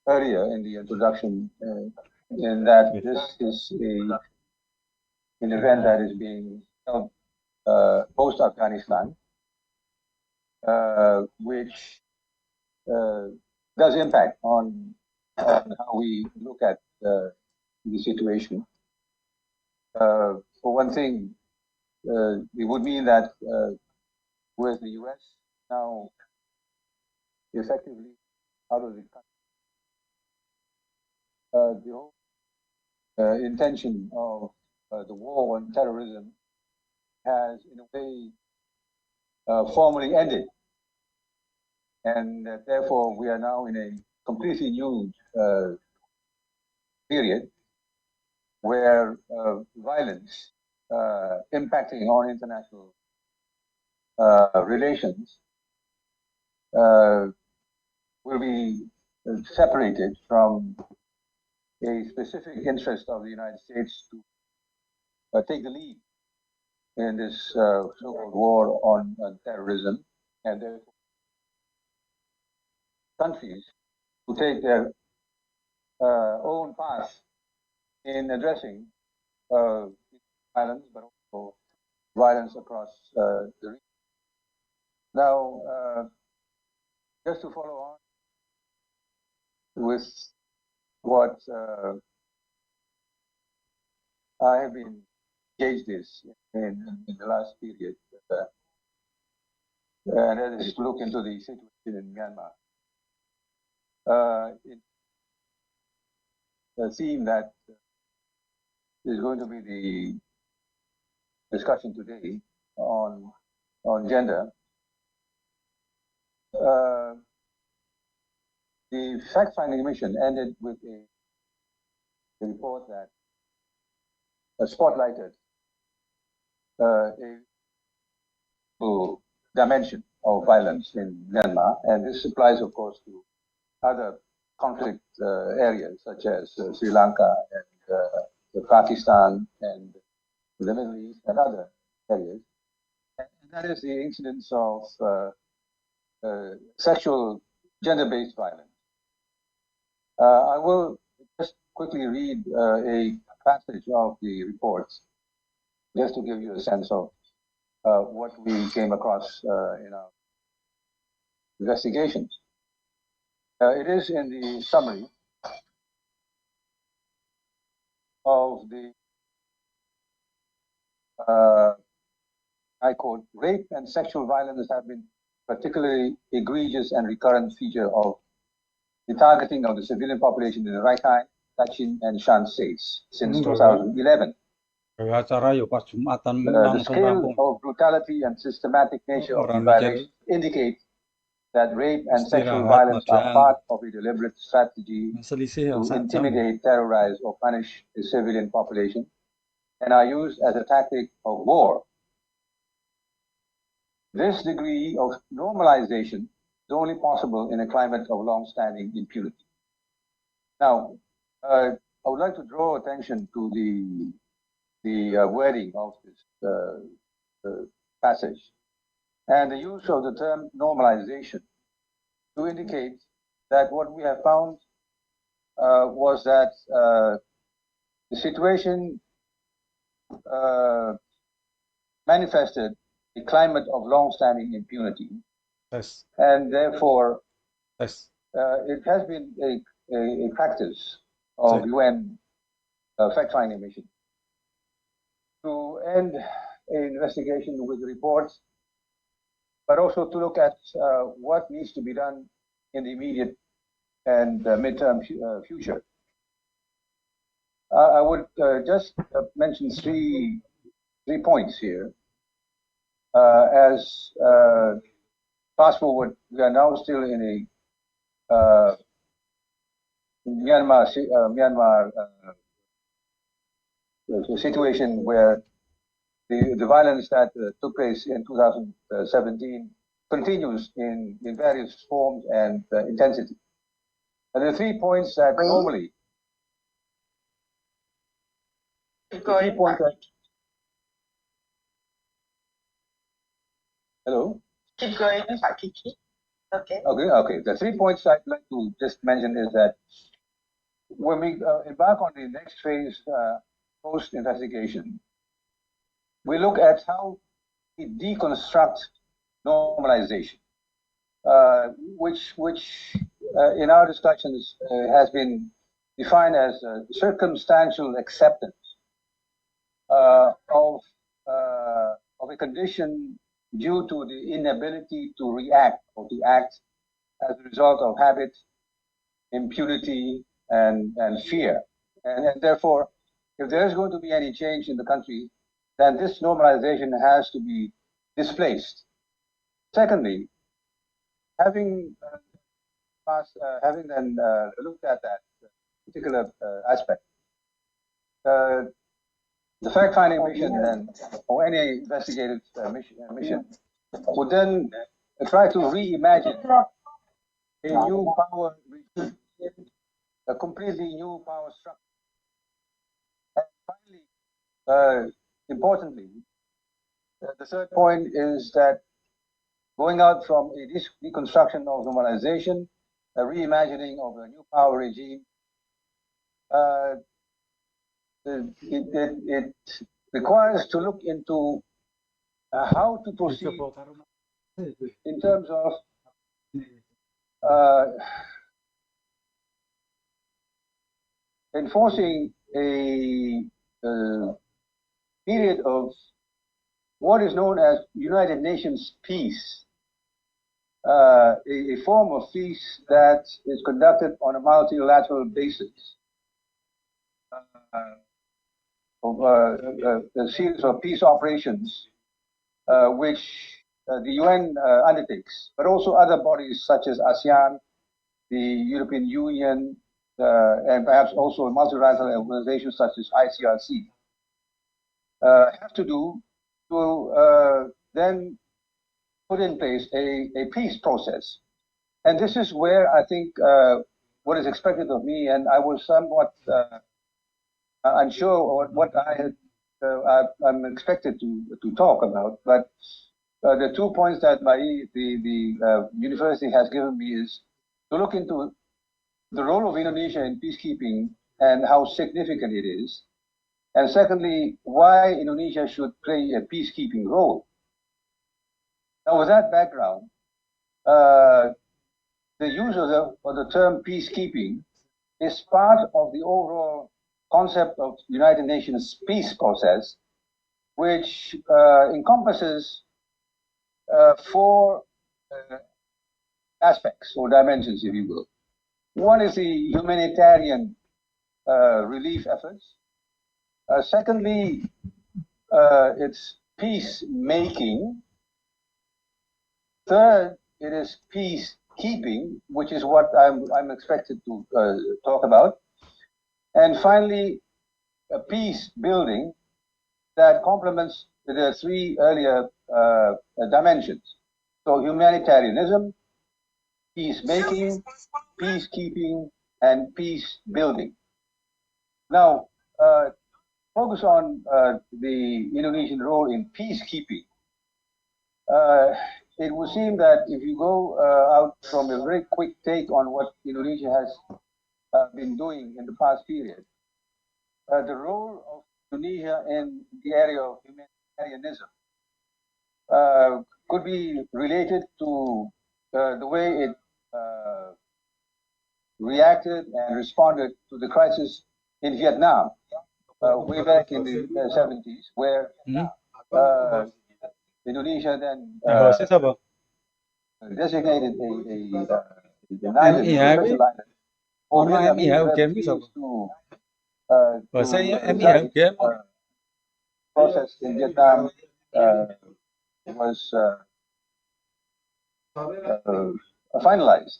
earlier in the introduction, in that this is an event that is being held post-Afghanistan, which does impact on how we look at the situation. For one thing, it would mean that with the US now effectively out of the country, the whole intention of the war on terrorism has, in a way, formally ended. And therefore, we are now in a completely new period where violence impacting on international relations will be separated from a specific interest of the United States to take the lead in this so-called war on terrorism, and therefore countries to take their own path in addressing violence, but also violence across the region. Now, just to follow on with what I have been engaged in the last period, and that is to look into the situation in Myanmar. The theme that is going to be the discussion today on gender. The fact-finding mission ended with a report that spotlighted a dimension of violence in Myanmar, and this applies, of course, to other conflict areas such as Sri Lanka and Pakistan and the Middle East and other areas. And that is the incidence of sexual gender-based violence. I will just quickly read a passage of the reports, just to give you a sense of what we came across in our investigations. It is in the summary of the, I quote, rape and sexual violence have been particularly egregious and recurrent feature of the targeting of the civilian population in the Rakhine, Kachin, and Shan states since 2011. The scale of brutality and systematic nature of the violence indicate that rape and sexual violence are part of a deliberate strategy to intimidate, terrorize, or punish the civilian population, and are used as a tactic of war. This degree of normalization is only possible in a climate of long-standing impunity. Now, I would like to draw attention to the wording of this passage and the use of the term normalization to indicate that what we have found was that the situation manifested a climate of long-standing impunity. Yes. And therefore, yes. It has been a practice of UN fact-finding mission to end an investigation with reports, but also to look at what needs to be done in the immediate and midterm future. I would just mention three points here. As fast forward, we are now still in a Myanmar situation where the violence that took place in 2017 continues in various forms and intensity. And the 3 points that normally, hello? Keep going, Pak Kiki. Okay. The 3 points I'd like to just mention is that when we embark on the next phase post-investigation, we look at how we deconstruct normalization, which in our discussions has been defined as circumstantial acceptance of a condition due to the inability to react or to act as a result of habit, impunity, and fear. And therefore, if there is going to be any change in the country, then this normalization has to be displaced. Secondly, having then looked at that particular aspect, the fact-finding mission then, or any investigative mission, would then try to reimagine a new power regime, a completely new power structure. And finally, importantly, the third point is that going out from a deconstruction of normalization, a reimagining of a new power regime, it requires to look into how to proceed in terms of enforcing a period of what is known as United Nations peace, a form of peace that is conducted on a multilateral basis, of a series of peace operations which the UN undertakes, but also other bodies such as ASEAN, the European Union, and perhaps also multilateral organizations such as ICRC, have to do to then put in place a peace process. And this is where I think what is expected of me, and I was somewhat unsure what I'm expected to talk about, but the 2 points that the university has given me is to look into the role of Indonesia in peacekeeping and how significant it is. And secondly, why Indonesia should play a peacekeeping role. Now, with that background, the use of the term peacekeeping is part of the overall concept of United Nations peace process, which encompasses 4 aspects or dimensions, if you will. One is the humanitarian relief efforts. Secondly, it's peacemaking. Third, it is peacekeeping, which is what I'm expected to talk about. And finally, peace building that complements the 3 earlier dimensions. So humanitarianism, peacemaking, peacekeeping, and peace building. Now, focus on the Indonesian role in peacekeeping. It would seem that if you go out from a very quick take on what Indonesia has been doing in the past period, the role of Indonesia in the area of humanitarianism could be related to the way it reacted and responded to the crisis in Vietnam way back in the 70s, where Indonesia then designated an island, a special island, for Vietnamese refugees to process in Vietnam was finalized.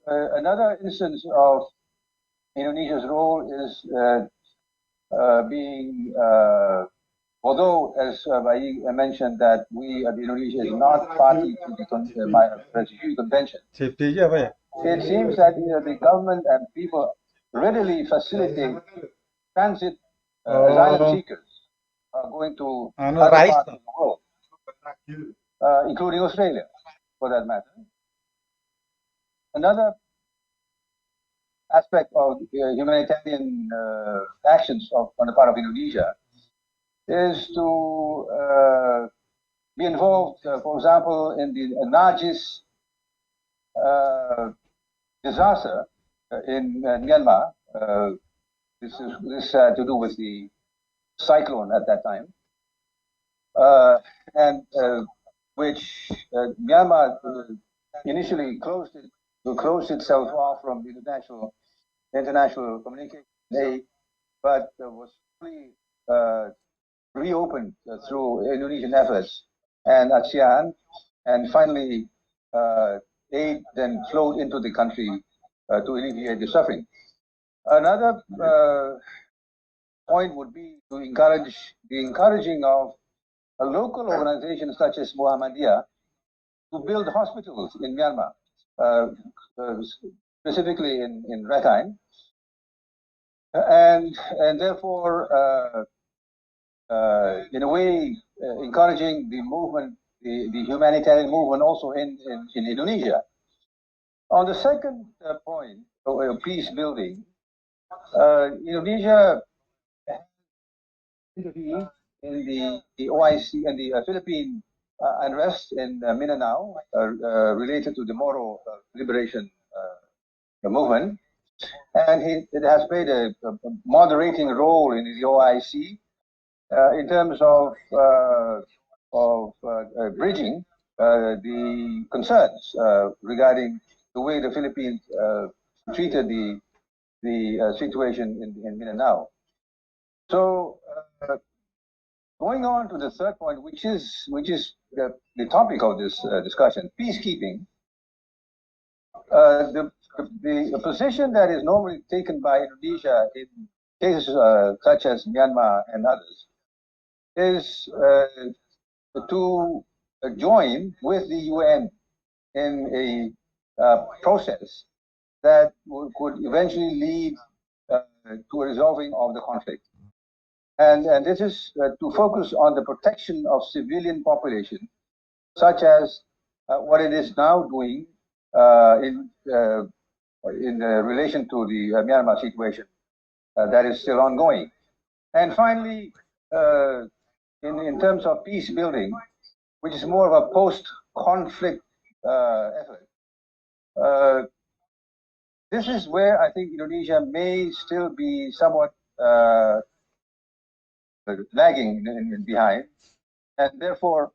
Another instance of Indonesia's role is being, although as Bagi mentioned that Indonesia is not party to the Refugee Convention, it seems that the government and people readily facilitate transit asylum seekers going to other parts of the world, including Australia. for that matter. Another aspect of humanitarian actions on the part of Indonesia is to be involved, for example, in the Najis disaster in Myanmar. This had to do with the cyclone at that time, and which Myanmar initially closed itself off from the international communication aid, but was fully reopened through Indonesian efforts and ASEAN, and finally aid then flowed into the country to alleviate the suffering. Another point would be to encourage the encouraging of a local organization such as Muhammadiyah to build hospitals in Myanmar, specifically in Rakhine, and therefore, in a way, encouraging the movement, the humanitarian movement also in Indonesia. On the second point, peace building, Indonesia intervened in the OIC and the Philippine unrest in Mindanao related to the Moro liberation movement, and it has played a moderating role in the OIC in terms of bridging the concerns regarding the way the Philippines treated the situation in Mindanao. So going on to the third point, which is the topic of this discussion, peacekeeping. The position that is normally taken by Indonesia in cases such as Myanmar and others is to join with the UN in a process that could eventually lead to a resolving of the conflict. And this is to focus on the protection of civilian population, such as what it is now doing in relation to the Myanmar situation that is still ongoing. And finally, in terms of peace building, which is more of a post-conflict effort, this is where I think Indonesia may still be somewhat lagging behind, and therefore,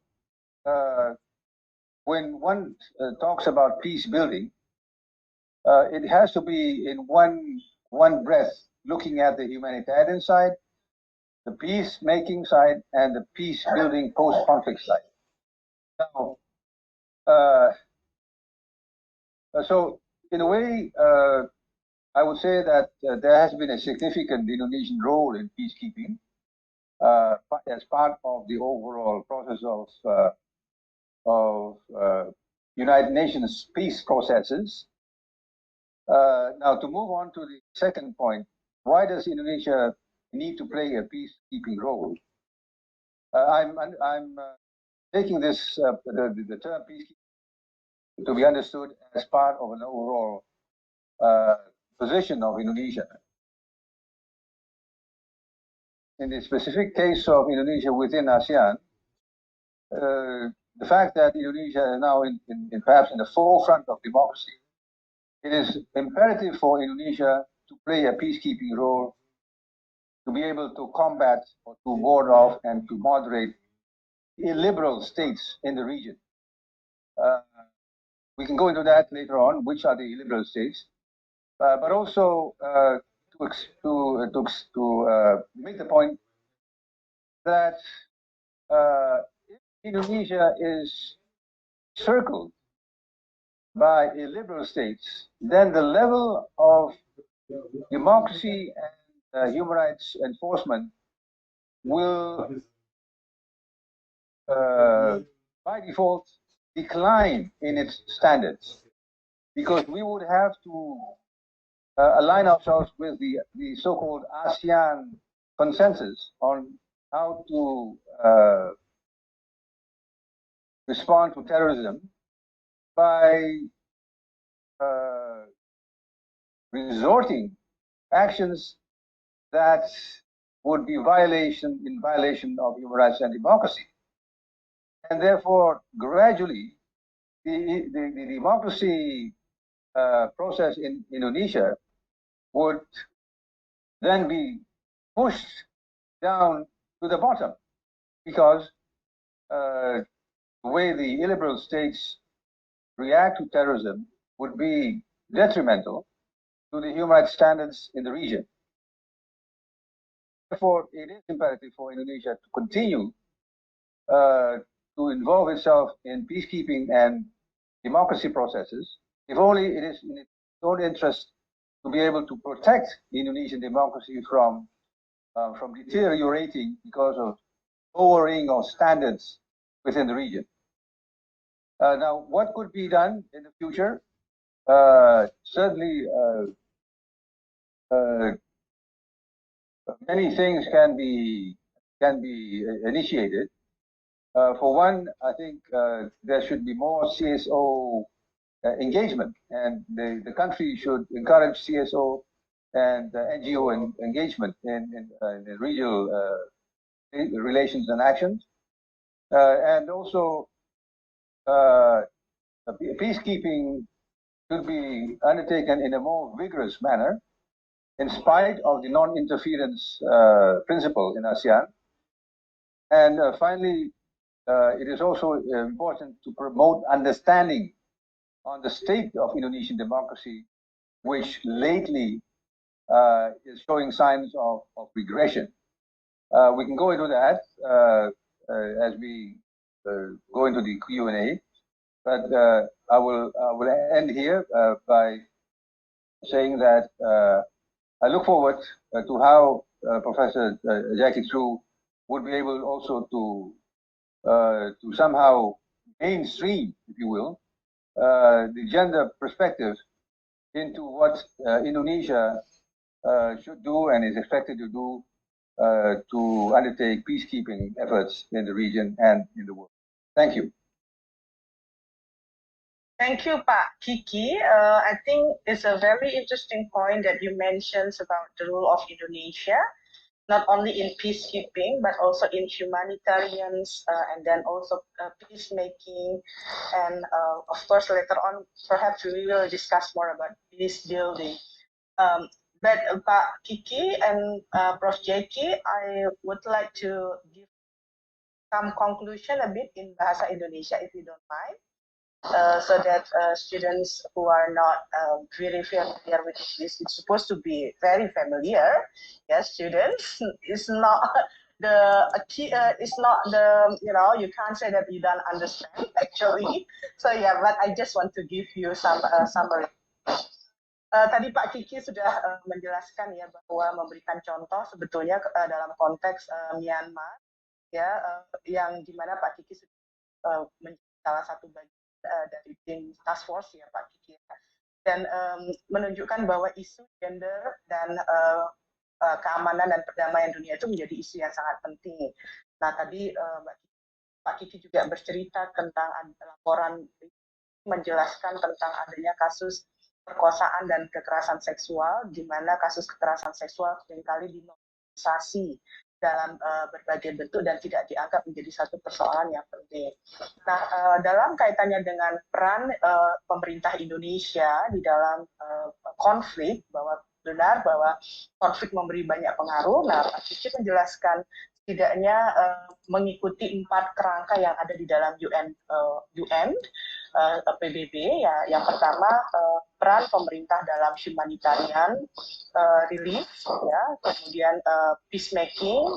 when one talks about peace building, it has to be in one breath, looking at the humanitarian side, the peacemaking side, and the peace building post-conflict side. Now, so in a way, I would say that there has been a significant Indonesian role in peacekeeping as part of the overall process of United Nations peace processes. Now, to move on to the second point, why does Indonesia need to play a peacekeeping role? I'm taking this the term peacekeeping to be understood as part of an overall position of Indonesia. In the specific case of Indonesia within ASEAN, the fact that Indonesia is now perhaps in the forefront of democracy, it is imperative for Indonesia to play a peacekeeping role, to be able to combat or to ward off and to moderate illiberal states in the region. We can go into that later on, which are the illiberal states, but also to make the point that Indonesia is circled by illiberal states, then the level of democracy and human rights enforcement will, by default, decline in its standards, because we would have to align ourselves with the so-called ASEAN consensus on how to respond to terrorism by resorting actions that would be in violation of human rights and democracy. And therefore, gradually, the democracy process in Indonesia would then be pushed down to the bottom, because the way the illiberal states react to terrorism would be detrimental to the human rights standards in the region. Therefore, it is imperative for Indonesia to continue to involve itself in peacekeeping and democracy processes, if only it is in its own interest to be able to protect the Indonesian democracy from deteriorating because of lowering of standards within the region. Now, what could be done in the future? Certainly, many things can be initiated. For one, I think there should be more CSO engagement, and the country should encourage CSO and NGO engagement in regional relations and actions, and also peacekeeping should be undertaken in a more vigorous manner, in spite of the non-interference principle in ASEAN. And finally, it is also important to promote understanding on the state of Indonesian democracy, which lately is showing signs of regression. We can go into that as we go into the Q&A, but I will end here by saying that I look forward to how Professor Jackie True would be able also to somehow mainstream, if you will, the gender perspective into what Indonesia should do and is expected to do to undertake peacekeeping efforts in the region and in the world. Thank you. Thank you, Pak Kiki. I think it's a very interesting point that you mentioned about the role of Indonesia, not only in peacekeeping, but also in humanitarians, and then also peacemaking. And of course, later on, perhaps we will discuss more about peace building. But Pak Kiki and Prof. Jackie, I would like to give some conclusion a bit in Bahasa Indonesia, if you don't mind. So that students who are not very familiar with English, it's supposed to be very familiar. Yes, students, it's not the it's not the, you can't say that you don't understand actually. So yeah, but I just want to give you some summary. Tadi Pak Kiki sudah menjelaskan ya bahwa memberikan contoh sebetulnya dalam konteks Myanmar, ya, yang dimana Pak Kiki sudah menjadi salah satu bagian dari tim task force ya Pak Kiki, dan menunjukkan bahwa isu gender dan keamanan dan perdamaian dunia itu menjadi isu yang sangat penting. Nah, tadi Pak Kiki juga bercerita tentang laporan menjelaskan tentang adanya kasus perkosaan dan kekerasan seksual, di mana kasus kekerasan seksual seringkali dinormalisasi dalam berbagai bentuk dan tidak dianggap menjadi satu persoalan yang penting. Nah, dalam kaitannya dengan peran pemerintah Indonesia di dalam konflik, bahwa benar bahwa konflik memberi banyak pengaruh. Nah, Pak Kiki menjelaskan setidaknya mengikuti 4 kerangka yang ada di dalam UN PBB. Ya, yang pertama peran pemerintah dalam humanitarian relief, ya, kemudian peacemaking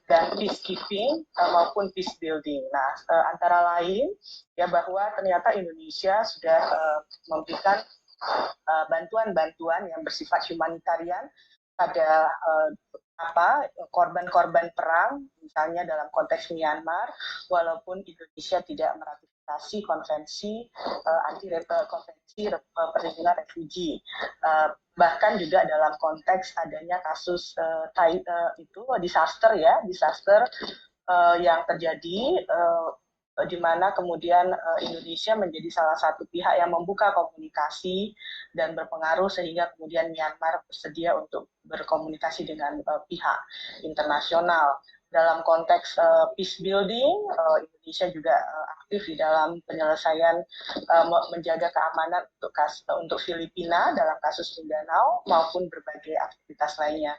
dan peacekeeping maupun peace building. Nah, antara lain ya bahwa ternyata Indonesia sudah memberikan bantuan-bantuan yang bersifat humanitarian pada korban-korban perang, misalnya dalam konteks Myanmar, walaupun Indonesia tidak meratifikasi konvensi perlindungan refugi. Bahkan juga dalam konteks adanya kasus disaster yang terjadi di mana kemudian Indonesia menjadi salah satu pihak yang membuka komunikasi dan berpengaruh sehingga kemudian Myanmar bersedia untuk berkomunikasi dengan pihak internasional. Dalam konteks peace building, Indonesia juga aktif di dalam penyelesaian menjaga keamanan untuk Filipina dalam kasus Mindanao maupun berbagai aktivitas lainnya.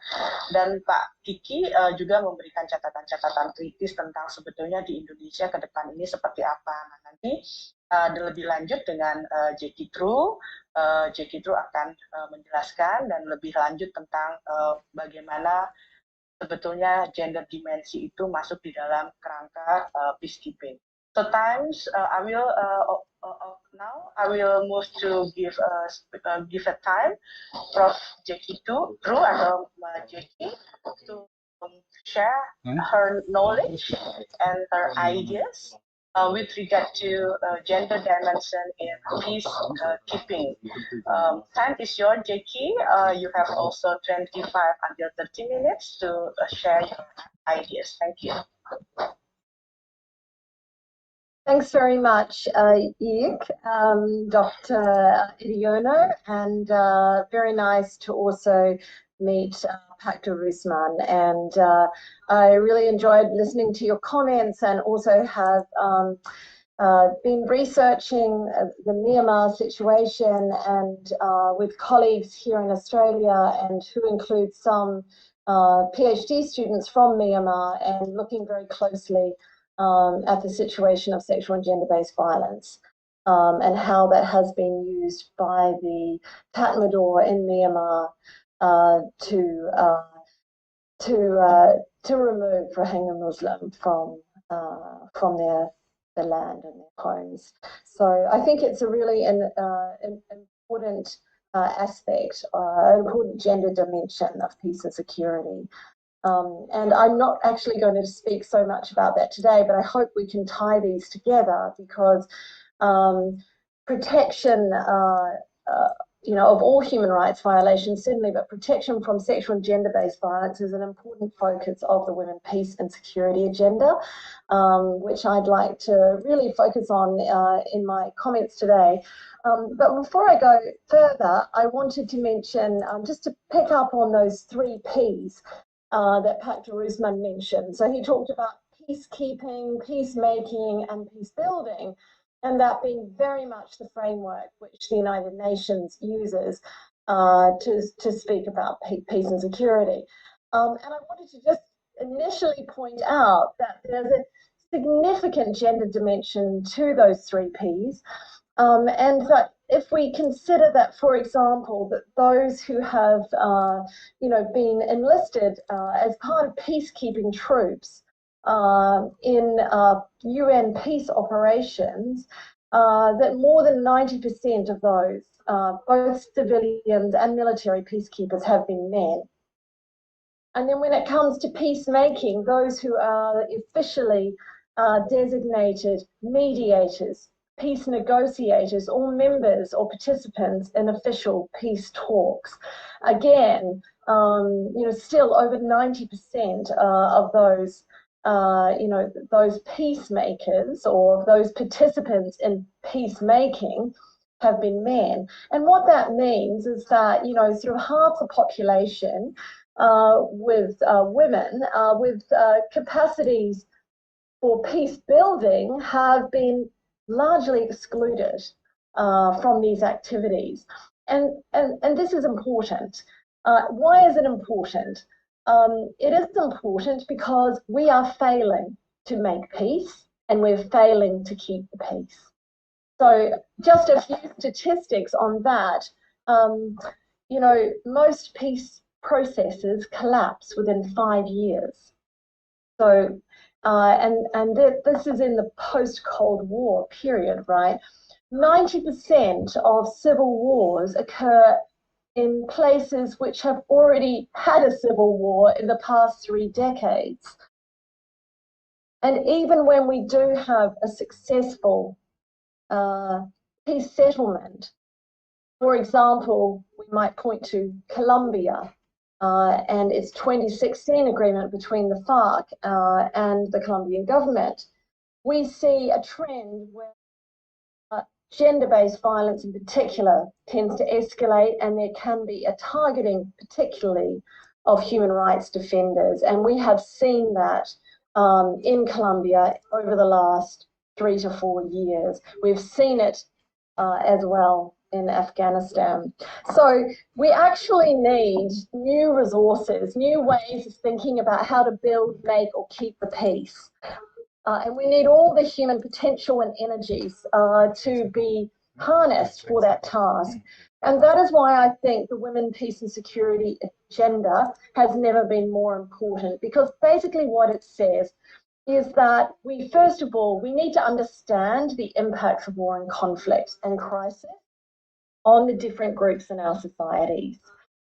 Dan Pak Kiki juga memberikan catatan-catatan kritis tentang sebetulnya di Indonesia ke depan ini seperti apa. Nah, nanti lebih lanjut dengan Jeki Tru akan menjelaskan dan lebih lanjut tentang bagaimana sebetulnya gender dimensi itu masuk di dalam kerangka peacekeeping. So I will now I will move to give a time Prof. Jeki Tru atau Jeki to share her knowledge and her ideas with regard to gender dimension in peacekeeping. Time is yours, Jeki. You have also 25 until 30 minutes to share your ideas. Thank you. Thanks very much, Yik, Dr. Idiono, and very nice to also meet Pak Rusman. And I really enjoyed listening to your comments and also have been researching the Myanmar situation and with colleagues here in Australia, and who include some PhD students from Myanmar, and looking very closely at the situation of sexual and gender-based violence and how that has been used by the Tatmadaw in Myanmar to remove Rohingya Muslim from their land and their homes. So I think it's a really an important aspect, an important gender dimension of peace and security. And I'm not actually going to speak so much about that today, but I hope we can tie these together, because protection of all human rights violations, certainly, but protection from sexual and gender-based violence is an important focus of the Women, Peace and Security agenda, which I'd like to really focus on in my comments today. But before I go further, I wanted to mention, just to pick up on those 3 Ps that Pak Rusman mentioned. So he talked about peacekeeping, peacemaking, and peace building, and that being very much the framework which the United Nations uses to speak about peace and security. And I wanted to just initially point out that there's a significant gender dimension to those 3 Ps. And that if we consider that, for example, that those who have, been enlisted as part of peacekeeping troops in UN peace operations, that more than 90% of those, both civilians and military peacekeepers, have been men. And then when it comes to peacemaking, those who are officially designated mediators, peace negotiators, or members or participants in official peace talks. Again, still over 90% of those, those peacemakers or those participants in peacemaking have been men. And what that means is that, sort of half the population with women with capacities for peace building have been largely excluded from these activities. And this is important. Why is it important? It is important because we are failing to make peace, and we're failing to keep the peace. So just a few statistics on that. Most peace processes collapse within 5 years. So this is in the post-Cold War period, right? 90% of civil wars occur in places which have already had a civil war in the past 3 decades. And even when we do have a successful peace settlement, for example, we might point to Colombia and its 2016 agreement between the FARC and the Colombian government. we see a trend where gender-based violence in particular tends to escalate, and there can be a targeting particularly of human rights defenders. And we have seen that in Colombia over the last 3 to 4 years. We've seen it as well in Afghanistan. So we actually need new resources, new ways of thinking about how to build, make, or keep the peace. And we need all the human potential and energies to be harnessed for that task. And that is why I think the Women, Peace and Security agenda has never been more important, because basically what it says is that we, first of all, we need to understand the impacts of war and conflict and crisis on the different groups in our societies.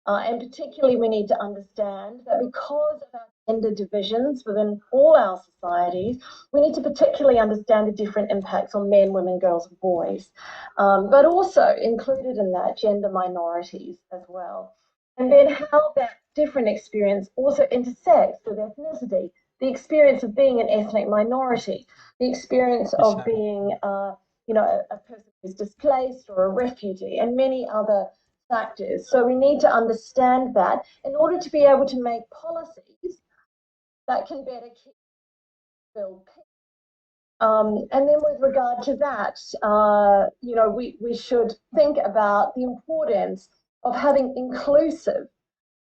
And particularly, we need to understand that because of our gender divisions within all our societies, we need to particularly understand the different impacts on men, women, girls, and boys, but also included in that gender minorities as well. And then how that different experience also intersects with ethnicity, the experience of being an ethnic minority, the experience of being a person who's displaced or a refugee, and many other factors. So we need to understand that in order to be able to make policies that can better build peace. And then with regard to that, we should think about the importance of having inclusive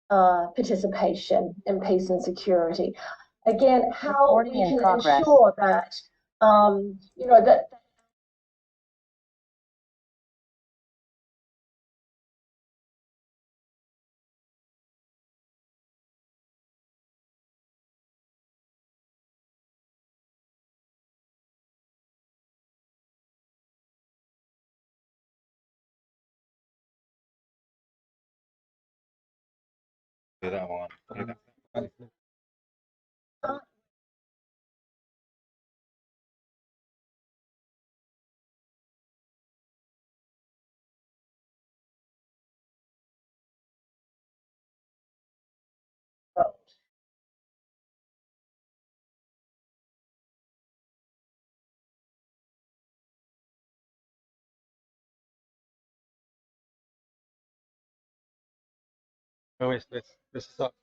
participation in peace and security. Again, how we can ensure that, that Oh, wes stop.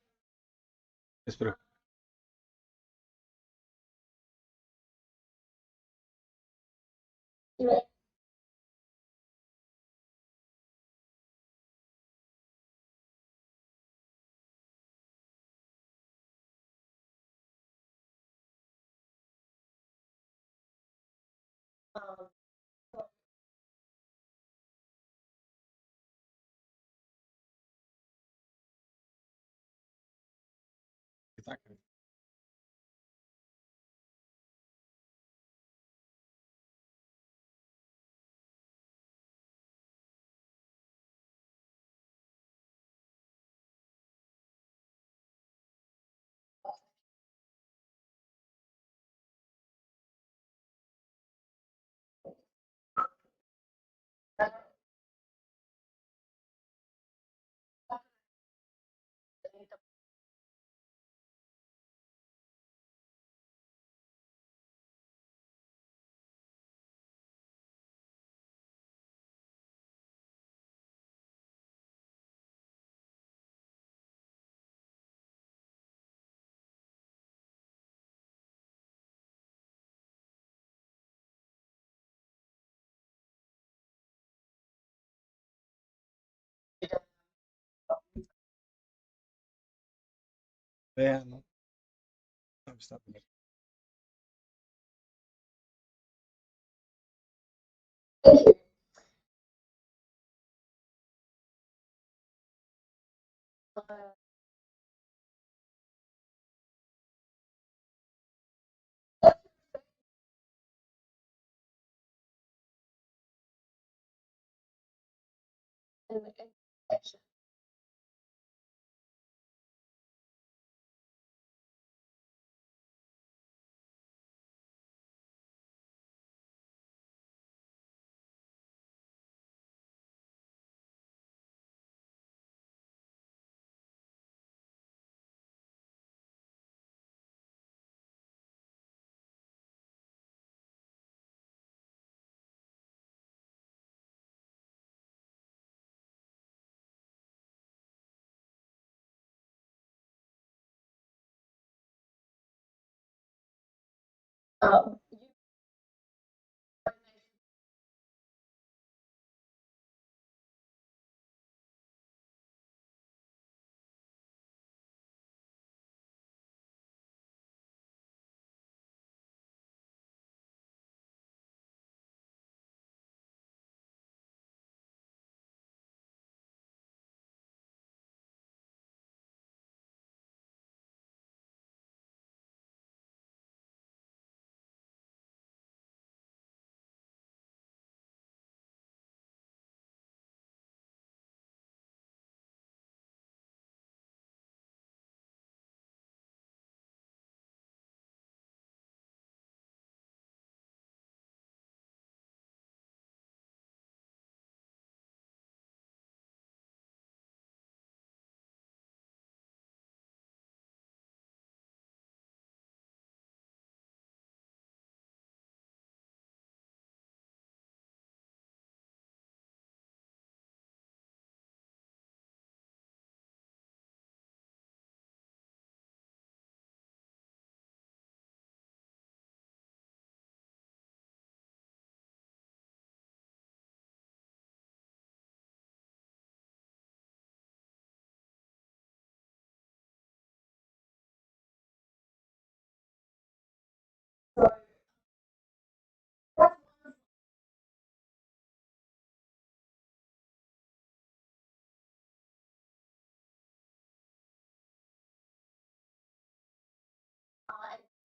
Yes, bro. Exactly. Yeah, no. Stop.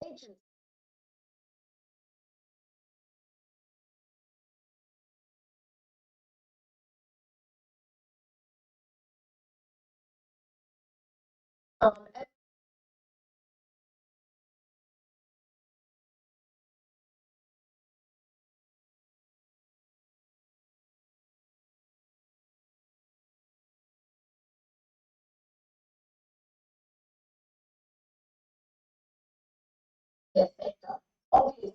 Agents. Sector. Obviously.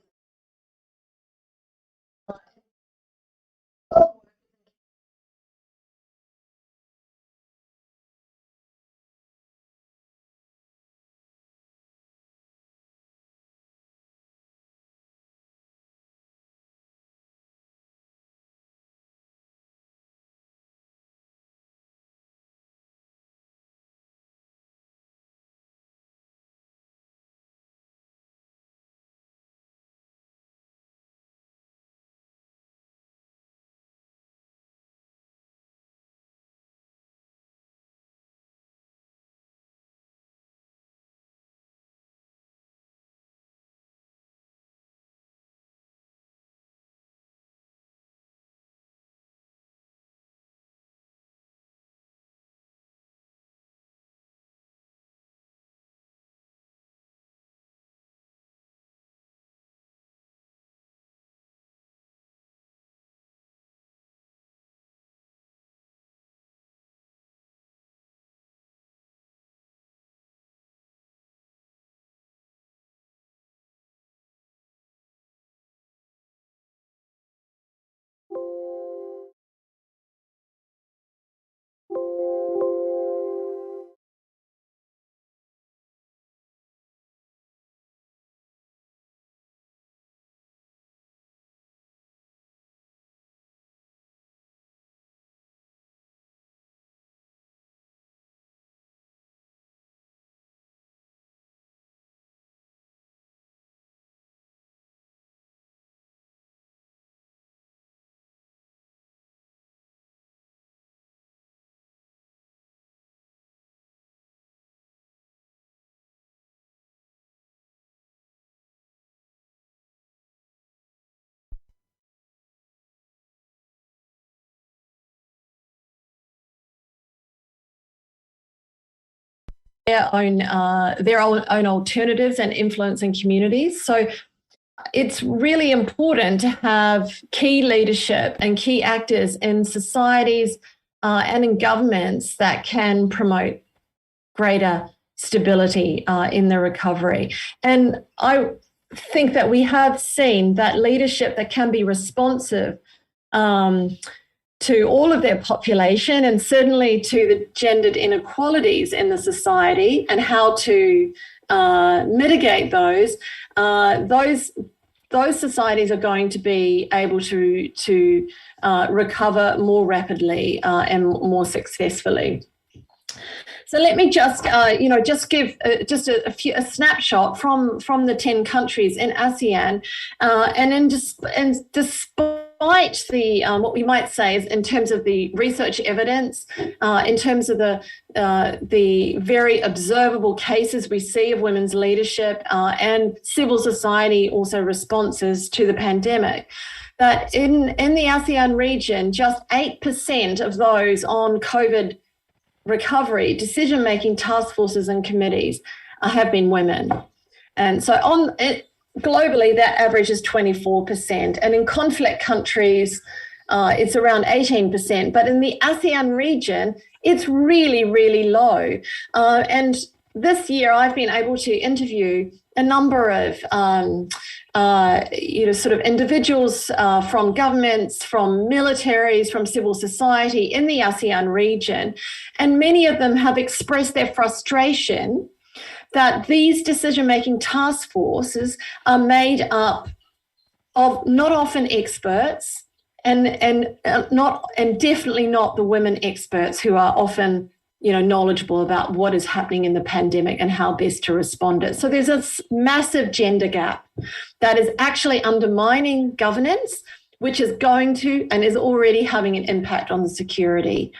Their own alternatives and influencing communities. So it's really important to have key leadership and key actors in societies and in governments that can promote greater stability in the recovery. And I think that we have seen that leadership that can be responsive to all of their population and certainly to the gendered inequalities in the society and how to mitigate those societies are going to be able to recover more rapidly and more successfully. So let me just, give just a snapshot from the 10 countries in ASEAN, and despite the what we might say is in terms of the research evidence, in terms of the very observable cases we see of women's leadership and civil society also responses to the pandemic, that in the ASEAN region, just 8% of those on COVID recovery, decision-making task forces and committees have been women. And so globally, that average is 24%. And in conflict countries, it's around 18%. But in the ASEAN region, it's really, really low. And this year, I've been able to interview a number of sort of individuals from governments, from militaries, from civil society in the ASEAN region. And many of them have expressed their frustration that these decision-making task forces are made up of not often experts and definitely not the women experts who are often knowledgeable about what is happening in the pandemic and how best to respond to it. So there's a massive gender gap that is actually undermining governance, which is going to and is already having an impact on the security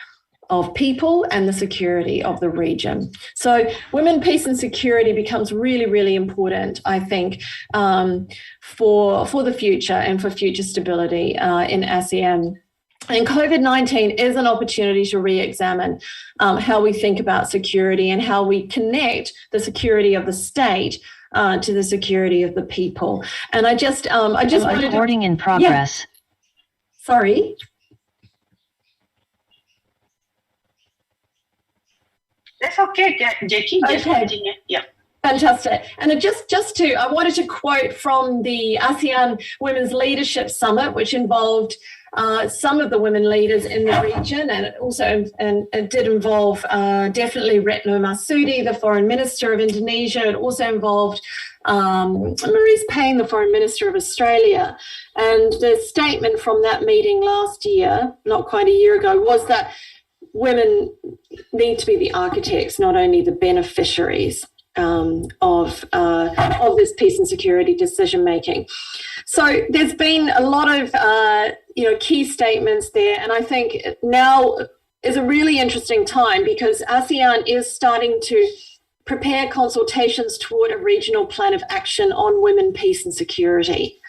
of people and the security of the region. So women, peace and security becomes really, really important, I think, for the future and for future stability in ASEAN. And COVID-19 is an opportunity to re-examine how we think about security and how we connect the security of the state to the security of the people. And I just recording in progress. Yeah. Sorry. That's okay, Jackie. Just continue. Yeah. Fantastic. And I wanted to quote from the ASEAN Women's Leadership Summit, which involved some of the women leaders in the region, and it did involve definitely Retno Marsudi, the Foreign Minister of Indonesia. It also involved Marise Payne, the Foreign Minister of Australia. And the statement from that meeting last year, not quite a year ago, was that women need to be the architects, not only the beneficiaries of this peace and security decision making. So there's been a lot of key statements there, and I think now is a really interesting time because ASEAN is starting to prepare consultations toward a regional plan of action on women, peace and security.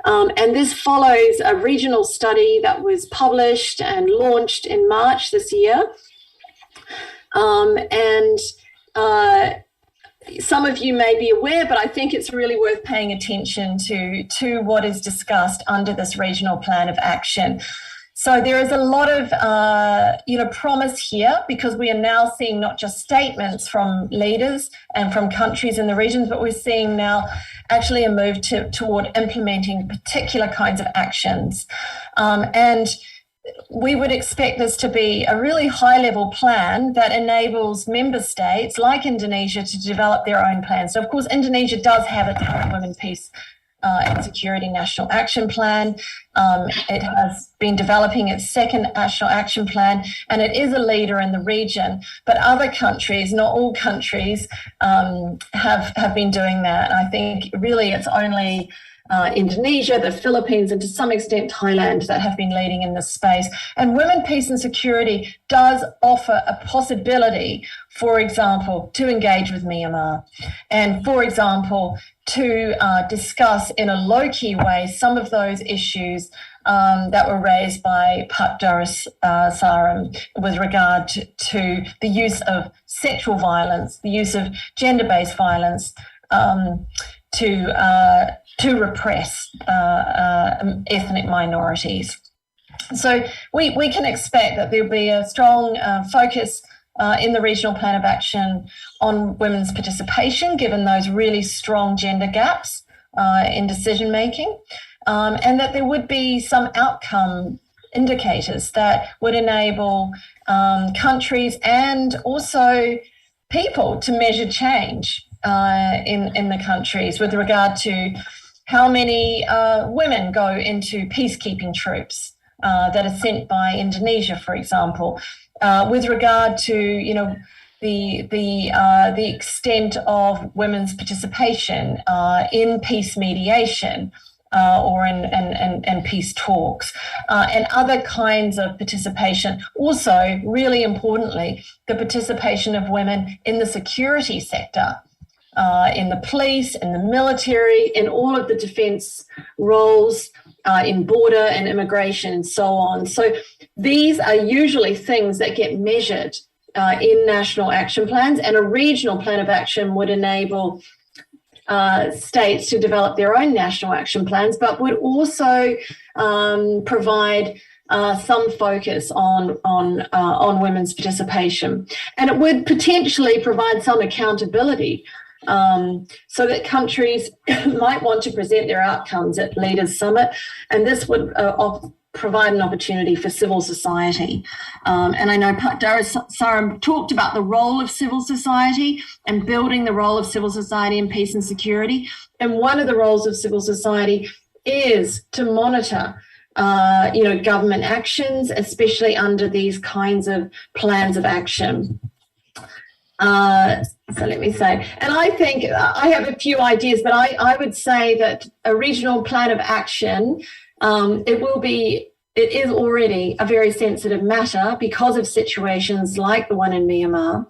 And this follows a regional study that was published and launched in March this year. Some of you may be aware, but I think it's really worth paying attention to what is discussed under this regional plan of action. So there is a lot of promise here because we are now seeing not just statements from leaders and from countries in the regions, but we're seeing now actually a move toward implementing particular kinds of actions. And we would expect this to be a really high-level plan that enables member states like Indonesia to develop their own plans. So, of course, Indonesia does have its own Women, Peace and Security National Action Plan. It has been developing its second National Action Plan, and it is a leader in the region. But other countries, not all countries, have been doing that. And I think really it's only Indonesia, the Philippines, and to some extent Thailand that have been leading in this space. And women, peace and security does offer a possibility, for example, to engage with Myanmar and, for example, to discuss in a low-key way some of those issues that were raised by Pak Darussalam with regard to the use of sexual violence, the use of gender-based violence, to repress ethnic minorities. So we can expect that there'll be a strong focus in the regional plan of action on women's participation, given those really strong gender gaps in decision making, and that there would be some outcome indicators that would enable countries and also people to measure change in the countries with regard to how many women go into peacekeeping troops that are sent by Indonesia, for example, with regard to, you know, the extent of women's participation in peace mediation or in peace talks, and other kinds of participation. Also, really importantly, the participation of women in the security sector, in the police, in the military, in all of the defence roles, in border and immigration and so on. So these are usually things that get measured in national action plans, and a regional plan of action would enable states to develop their own national action plans, but would also provide some focus on women's participation. And it would potentially provide some accountability so that countries might want to present their outcomes at Leaders Summit, and this would provide an opportunity for civil society. And I know Darasaram talked about the role of civil society and building the role of civil society in peace and security. And one of the roles of civil society is to monitor government actions, especially under these kinds of plans of action. So let me say, and I think I have a few ideas, but I would say that a regional plan of action, it is already a very sensitive matter because of situations like the one in Myanmar.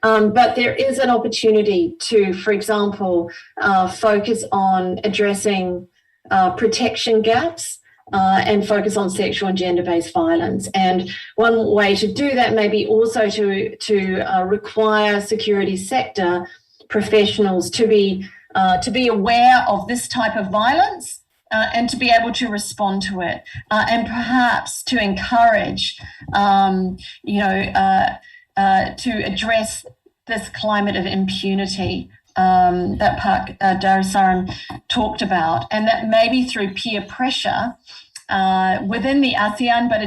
But there is an opportunity to, for example, focus on addressing protection gaps and focus on sexual and gender-based violence. And one way to do that may be also to require security sector professionals to be aware of this type of violence and to be able to respond to it, and perhaps to encourage, to address this climate of impunity that Darasaram talked about, and that maybe through peer pressure within the ASEAN, but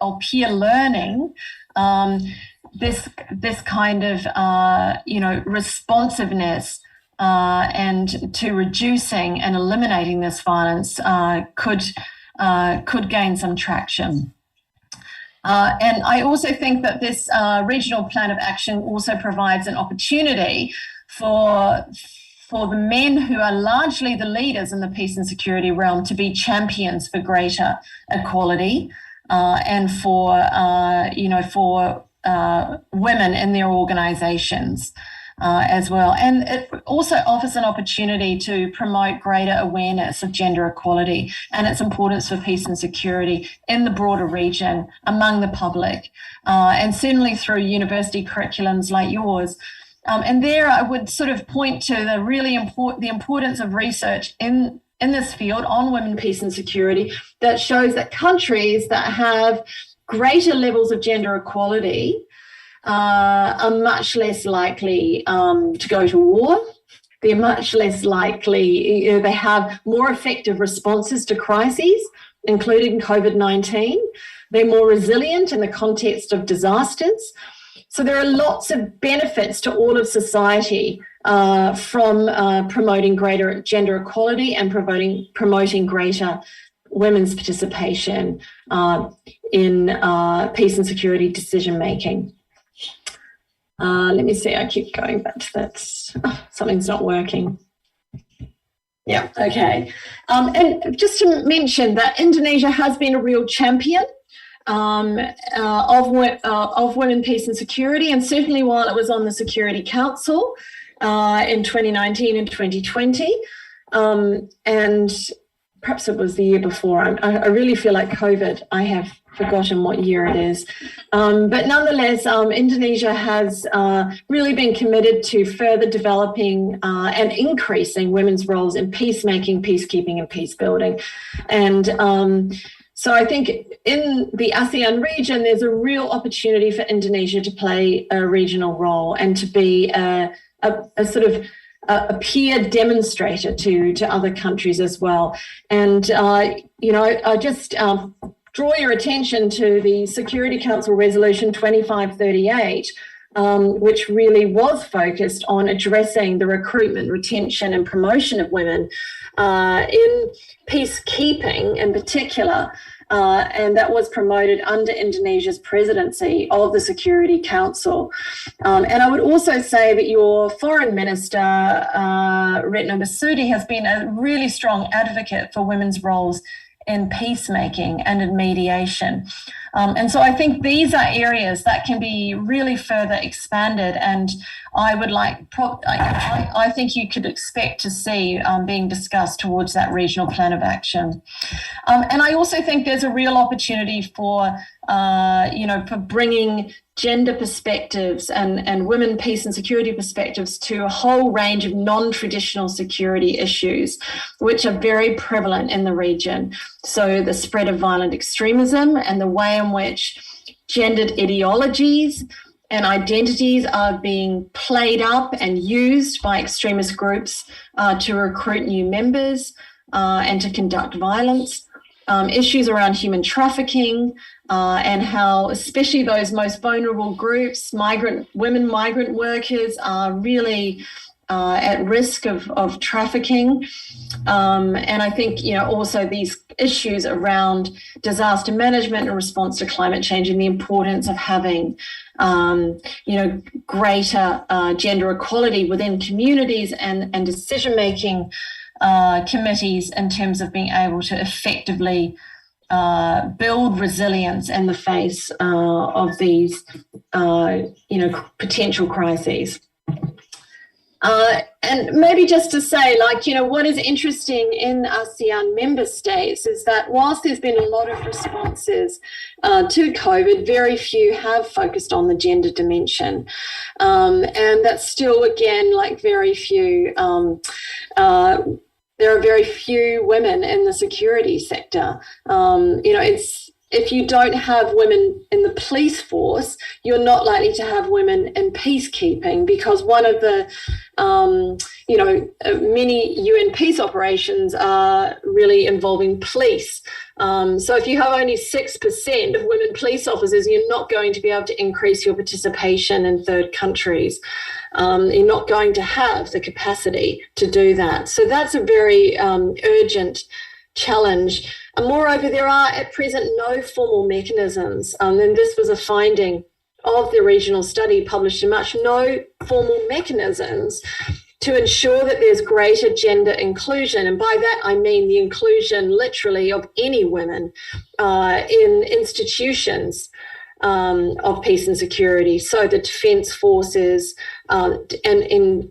or peer learning, this kind of responsiveness and to reducing and eliminating this violence could gain some traction. And I also think that this regional plan of action also provides an opportunity for the men who are largely the leaders in the peace and security realm to be champions for greater equality, and for women in their organisations as well. And it also offers an opportunity to promote greater awareness of gender equality and its importance for peace and security in the broader region among the public, and certainly through university curriculums like yours. And there I would sort of point to the importance of research in this field on women, peace and security that shows that countries that have greater levels of gender equality are much less likely to go to war. They're much less likely, they have more effective responses to crises, including COVID-19. They're more resilient in the context of disasters. So there are lots of benefits to all of society from promoting greater gender equality and promoting greater women's participation in peace and security decision making. Let me see, I keep going back to that. Something's not working. Yeah, okay. And just to mention that Indonesia has been a real champion of women, peace and security, and certainly while it was on the Security Council in 2019 and 2020, and perhaps it was the year before. I really feel like COVID, I have forgotten what year it is. But nonetheless, Indonesia has really been committed to further developing and increasing women's roles in peacemaking, peacekeeping and peace building. And so I think in the ASEAN region, there's a real opportunity for Indonesia to play a regional role and to be a sort of a peer demonstrator to other countries as well. And, I just draw your attention to the Security Council Resolution 2538, which really was focused on addressing the recruitment, retention and promotion of women in peacekeeping in particular. And that was promoted under Indonesia's presidency of the Security Council. And I would also say that your foreign minister, Retno Marsudi, has been a really strong advocate for women's roles in peacemaking and in mediation. And so I think these are areas that can be really further expanded, and I would I think you could expect to see being discussed towards that regional plan of action. And I also think there's a real opportunity for for bringing gender perspectives and women, peace and security perspectives to a whole range of non-traditional security issues, which are very prevalent in the region. So the spread of violent extremism and the way in which gendered ideologies and identities are being played up and used by extremist groups to recruit new members and to conduct violence. Issues around human trafficking and how especially those most vulnerable groups, women migrant workers, are really at risk of trafficking. And I think, also these issues around disaster management and response to climate change and the importance of having, greater gender equality within communities and decision-making committees in terms of being able to effectively build resilience in the face of these, potential crises. And maybe just to say, what is interesting in ASEAN member states is that whilst there's been a lot of responses to COVID, very few have focused on the gender dimension. And that's still, again, very few. There are very few women in the security sector. If you don't have women in the police force, you're not likely to have women in peacekeeping, because one of the, many UN peace operations are really involving police. So if you have only 6% of women police officers, you're not going to be able to increase your participation in third countries. You're not going to have the capacity to do that. So that's a very urgent challenge. And moreover, there are at present no formal mechanisms, and this was a finding of the regional study published in March, no formal mechanisms to ensure that there's greater gender inclusion. And by that, I mean the inclusion literally of any women in institutions of peace and security. So the defence forces and in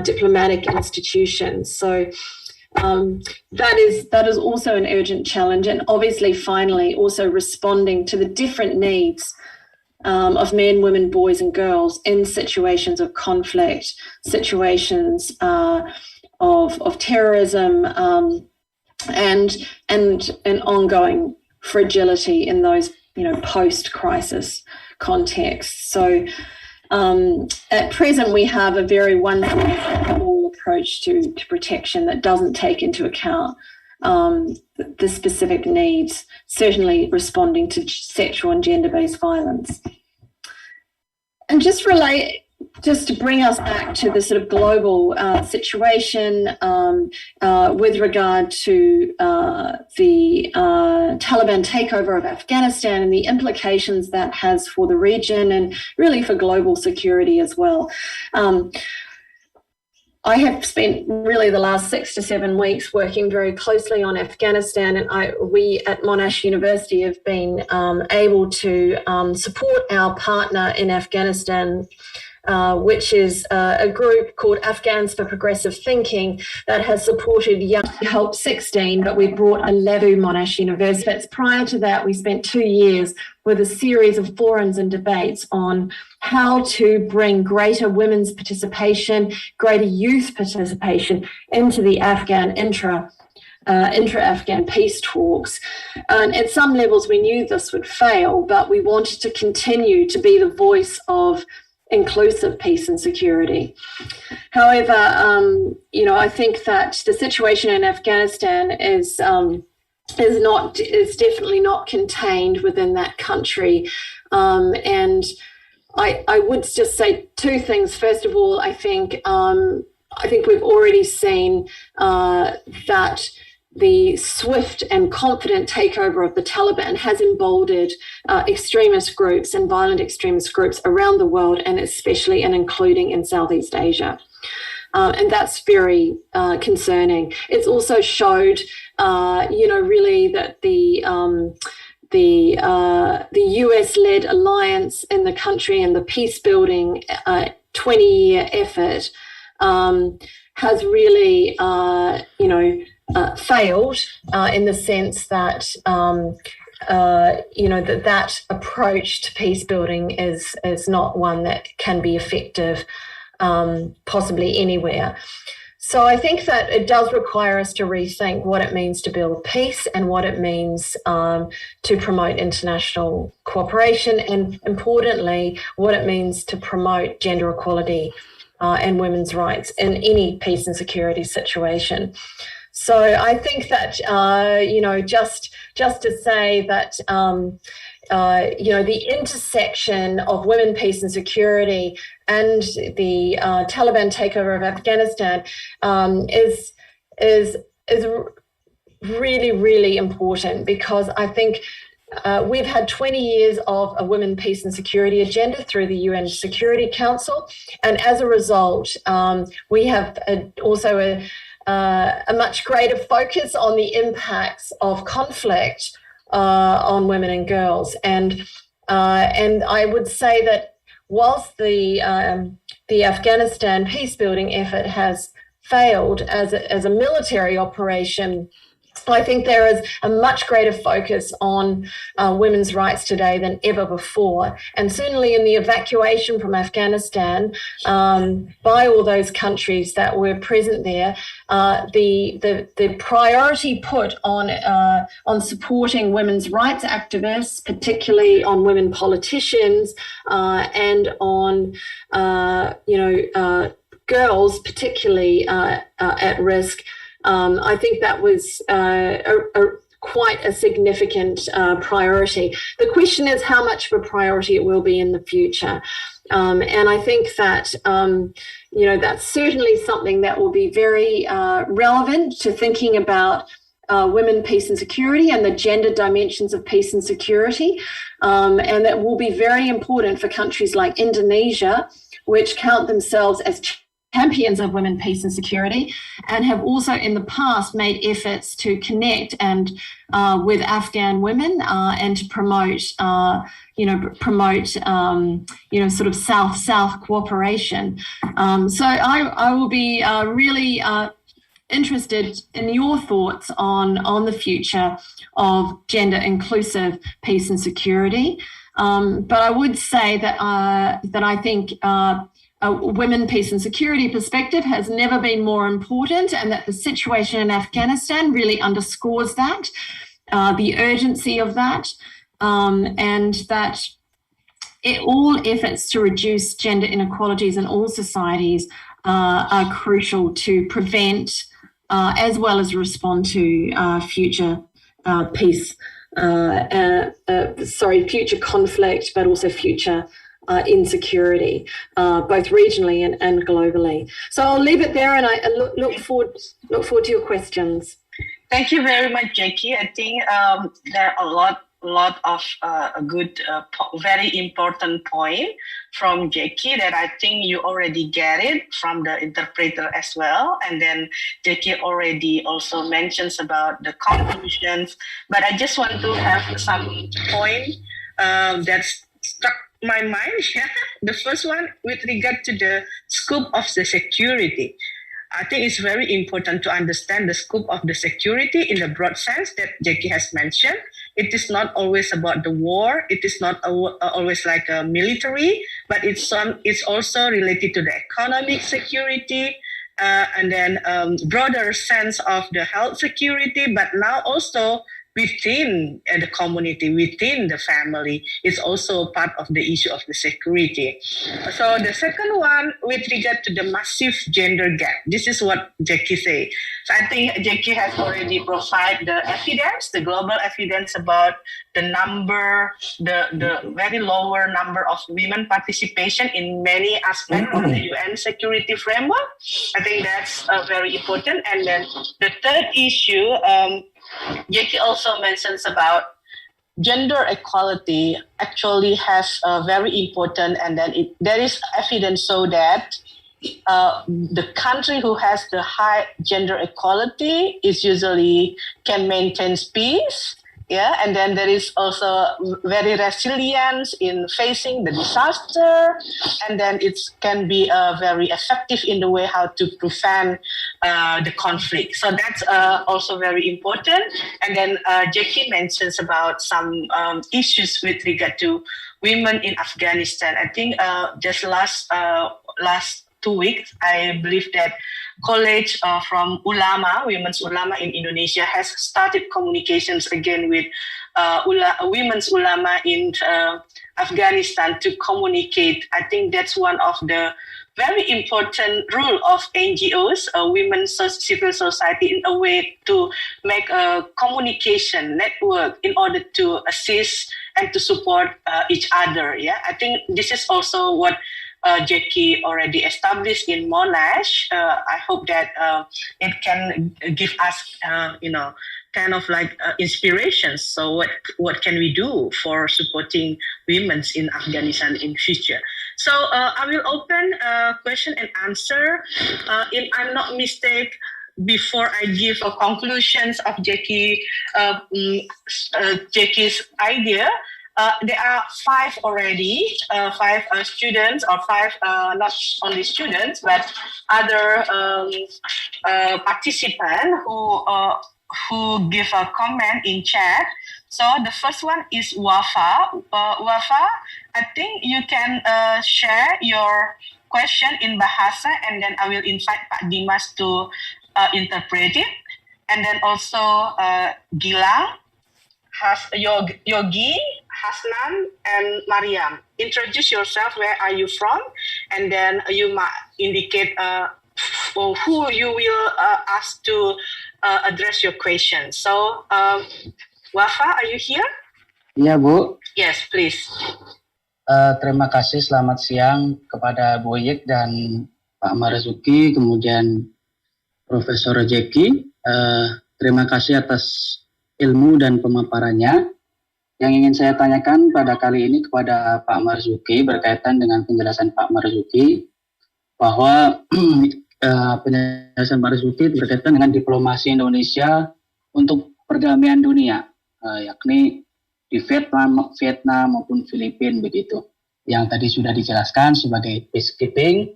diplomatic institutions. So that is also an urgent challenge, and obviously finally also responding to the different needs of men, women, boys and girls in situations of conflict, situations of terrorism and ongoing fragility in those post-crisis contexts. So at present we have a very one-size-fits-all approach to protection that doesn't take into account the specific needs, certainly responding to sexual and gender-based violence. And just to bring us back to the sort of global situation with regard to the Taliban takeover of Afghanistan and the implications that has for the region and really for global security as well. I have spent really the last 6 to 7 weeks working very closely on Afghanistan, and we at Monash University have been able to support our partner in Afghanistan, which is a group called Afghans for Progressive Thinking that has supported Young Help 16, but we brought 11 Monash University. But prior to that, we spent 2 years with a series of forums and debates on how to bring greater women's participation, greater youth participation into the Afghan intra-Afghan peace talks. And at some levels, we knew this would fail, but we wanted to continue to be the voice of inclusive peace and security. However, I think that the situation in Afghanistan is definitely not contained within that country, and I would just say two things. First of all, I think we've already seen that the swift and confident takeover of the Taliban has emboldened extremist groups and violent extremist groups around the world, and especially and including in Southeast Asia. And that's very concerning. It's also showed, really that the US-led alliance in the country and the peace-building 20-year effort has really, failed in the sense that, that approach to peace building is not one that can be effective possibly anywhere. So I think that it does require us to rethink what it means to build peace and what it means to promote international cooperation, and importantly, what it means to promote gender equality and women's rights in any peace and security situation. So I think that, just to say that, the intersection of women, peace and security and the Taliban takeover of Afghanistan is really, really important, because I think we've had 20 years of a women, peace and security agenda through the UN Security Council. And as a result, we have also a much greater focus on the impacts of conflict on women and girls. And I would say that whilst the Afghanistan peace-building effort has failed as a military operation, I think there is a much greater focus on women's rights today than ever before. And certainly in the evacuation from Afghanistan by all those countries that were present there, the priority put on supporting women's rights activists, particularly on women politicians, and on girls, particularly at risk. I think that was quite a significant priority. The question is how much of a priority it will be in the future. And I think that, that's certainly something that will be very relevant to thinking about women, peace and security and the gender dimensions of peace and security. And that will be very important for countries like Indonesia, which count themselves as champions of women, peace and security, and have also in the past made efforts to connect and with Afghan women and to promote sort of South-South cooperation. So I will be really interested in your thoughts on the future of gender inclusive peace and security. But I would say that I think women, peace and security perspective has never been more important, and that the situation in Afghanistan really underscores that, the urgency of that, and that all efforts to reduce gender inequalities in all societies are crucial to prevent as well as respond to future future conflict, but also future insecurity, both regionally and globally. So I'll leave it there, and I look forward to your questions. Thank you very much, Jackie. I think there are a lot of a good, very important point from Jackie that I think you already get it from the interpreter as well. And then Jackie already also mentions about the conclusions, but I just want to have some point that's struck my mind. The first one with regard to the scope of the security. I think it's very important to understand the scope of the security in the broad sense that Jackie has mentioned. It is not always about the war. It is not always like a military, but it's also related to the economic security, and then broader sense of the health security, but now also within the community, within the family, is also part of the issue of the security. So the second one, with regard to the massive gender gap, this is what Jackie say. So I think Jackie has already provided the evidence, the global evidence about the number, the very lower number of women participation in many aspects of the UN security framework. I think that's very important. And then the third issue, Jackie also mentions about gender equality actually has very important, and then there is evidence so that the country who has the high gender equality is usually can maintain peace. Yeah, and then there is also very resilience in facing the disaster, and then it can be very effective in the way how to prevent the conflict. So that's also very important. And then Jackie mentions about some issues with regard to women in Afghanistan. I think just last 2 weeks, I believe that college from ulama, women's ulama in Indonesia, has started communications again with women's ulama in Afghanistan to communicate. I think that's one of the very important role of NGOs, women's civil society, in a way to make a communication network in order to assist and to support each other. Yeah, I think this is also what Jackie already established in Monash. I hope that it can give us, kind of like inspirations. So what can we do for supporting women in Afghanistan in future? So I will open question and answer. If I'm not mistaken, before I give conclusions of Jackie's idea, there are 5 already, 5 students, or 5 not only students, but other participants who give a comment in chat. So the first one is Wafa. Wafa, I think you can share your question in Bahasa, and then I will invite Pak Dimas to interpret it. And then also Gilang, Yogi, Hasnan, and Mariam. Introduce yourself. Where are you from? And then you might indicate who you will ask to address your question. So, Wafa, are you here? Iya, Bu. Yes, please. Terima kasih, selamat siang kepada Bu Yik dan Pak Marzuki, kemudian Profesor Jackie. Terima kasih atas ilmu dan pemaparannya. Yang ingin saya tanyakan pada kali ini kepada Pak Marzuki berkaitan dengan penjelasan Pak Marzuki bahwa penjelasan Pak Marzuki berkaitan dengan diplomasi Indonesia untuk perdamaian dunia, yakni di Vietnam maupun Filipina begitu, yang tadi sudah dijelaskan sebagai peacekeeping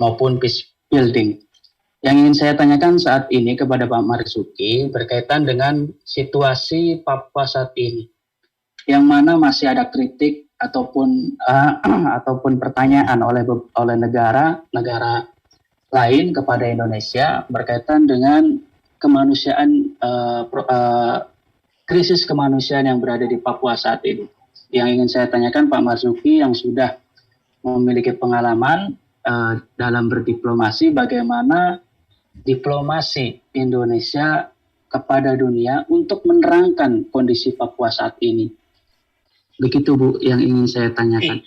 maupun peace building. Yang ingin saya tanyakan saat ini kepada Pak Marzuki berkaitan dengan situasi Papua saat ini, yang mana masih ada kritik ataupun pertanyaan oleh negara lain kepada Indonesia berkaitan dengan kemanusiaan, krisis kemanusiaan yang berada di Papua saat ini. Yang ingin saya tanyakan Pak Marzuki yang sudah memiliki pengalaman dalam berdiplomasi, bagaimana diplomasi Indonesia kepada dunia untuk menerangkan kondisi Papua saat ini. Begitu Bu yang ingin saya tanyakan.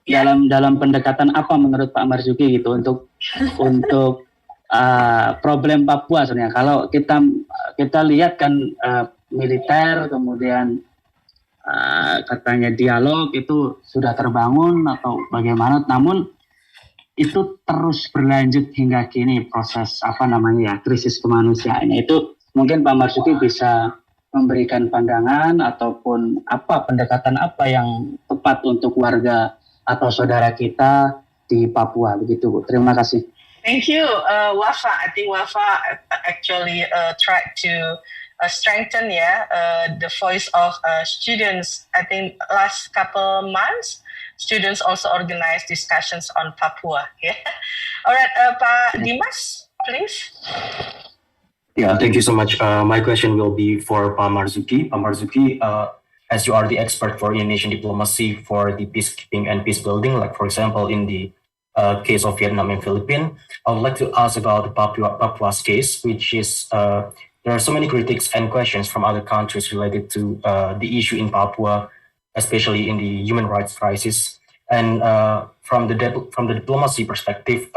Dan dalam pendekatan apa menurut Pak Marzuki gitu untuk problem Papua sebenarnya. Kalau kita lihat kan militer, kemudian katanya dialog itu sudah terbangun atau bagaimana, namun itu terus berlanjut hingga kini proses krisis kemanusiaannya. Itu mungkin Pak Marzuki bisa memberikan pandangan ataupun pendekatan apa yang tepat untuk warga atau saudara kita di Papua begitu Bu. Terima kasih. Thank you, Wafa. I think Wafa actually tried to strengthen the voice of students. I think last couple months, students also organized discussions on Papua. Yeah. All right, Pak Dimas, please. Yeah, thank you so much. My question will be for Pak Marzuki. Pak Marzuki, as you are the expert for Indonesian diplomacy for the peacekeeping and peace building, like for example in the case of Vietnam and Philippines, I would like to ask about the Papua's case, which is there are so many critics and questions from other countries related to the issue in Papua, especially in the human rights crisis. And from the diplomacy perspective,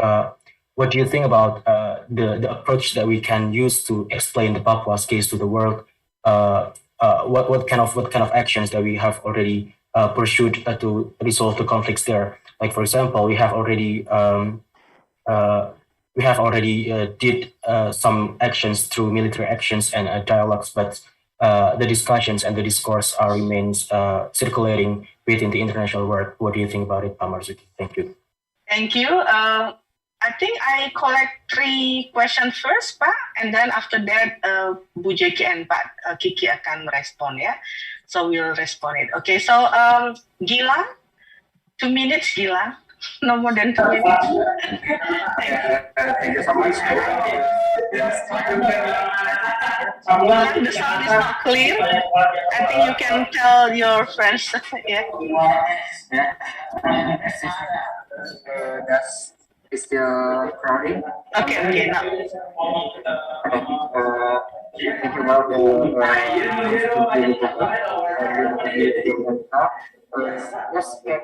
what do you think about the approach that we can use to explain the Papua's case to the world? What kind of actions that we have already pursued to resolve the conflicts there? Like for example, we have already did some actions through military actions and dialogues, but the discussions and the discourse remains circulating within the international world. What do you think about it, Pak Marzuki? Thank you. Thank you. I think I collect 3 questions first, Pak, and then after that, Bu Jeki and Pak Kiki akan respond, ya. So we'll respond it. Okay, so Gilang, 2 minutes, Gilang. No more than 2 minutes. Thank you so much. Gilang, the sound is not clear. I think you can tell your friends. Yeah. That's still crowding. Okay, now. Thank you about just get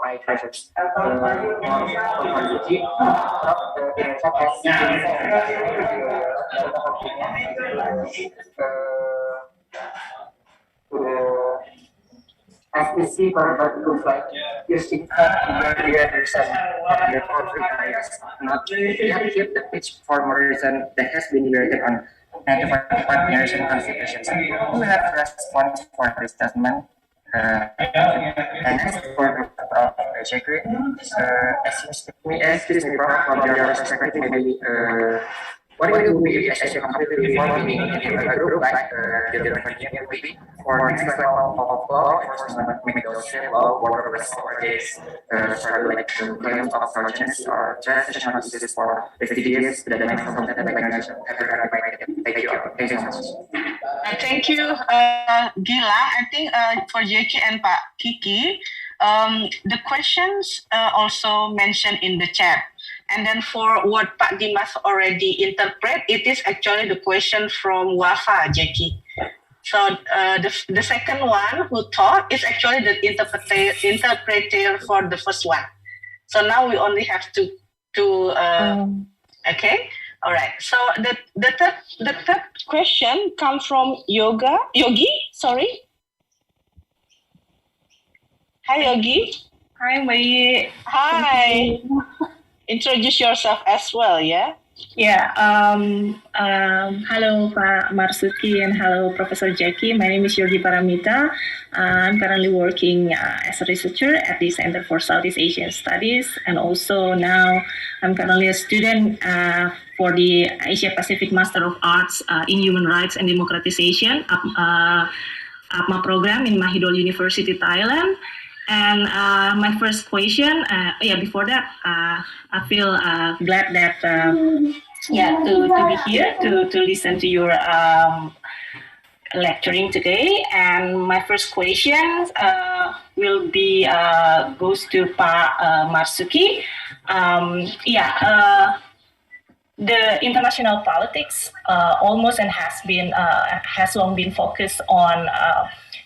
my questions. As we see convert to flight using we understand the conflict is not yet keep the pitch for more reason that has been written on 95 years in constitutions. We have response for this statement. And next for Prof. Jeki, excuse me, Prof, from your perspective, maybe what will be as a completely reforming a group like the European Union maybe for next level of law enforcement, maybe negotiate law, border against like claims of fraudulence or transitional diseases for refugees to the next level that Thank you. Thank you so much. Thank you, Gila. I think for Jeki and Pak Kiki, the questions also mentioned in the chat. And then for what Pak Dimas already interpret, it is actually the question from Wafa, Jeki. So the second one who taught is actually the interpreter for the first one. So now we only have to okay. All right. So the third question comes from Yogi. Sorry. Hi, Yogi. Hi, Mai. Hi. Introduce yourself as well, yeah? Yeah. Hello, Pak Marzuki, and hello, Professor Jeki. My name is Yogi Paramita. I'm currently working as a researcher at the Center for Southeast Asian Studies, and also now I'm currently a student for the Asia Pacific Master of Arts in Human Rights and Democratization APMA program in Mahidol University, Thailand. And my first question, before that, I feel glad that, to be here to listen to your lecturing today. And my first question will be goes to Pak Marzuki. The international politics almost and has long been focused on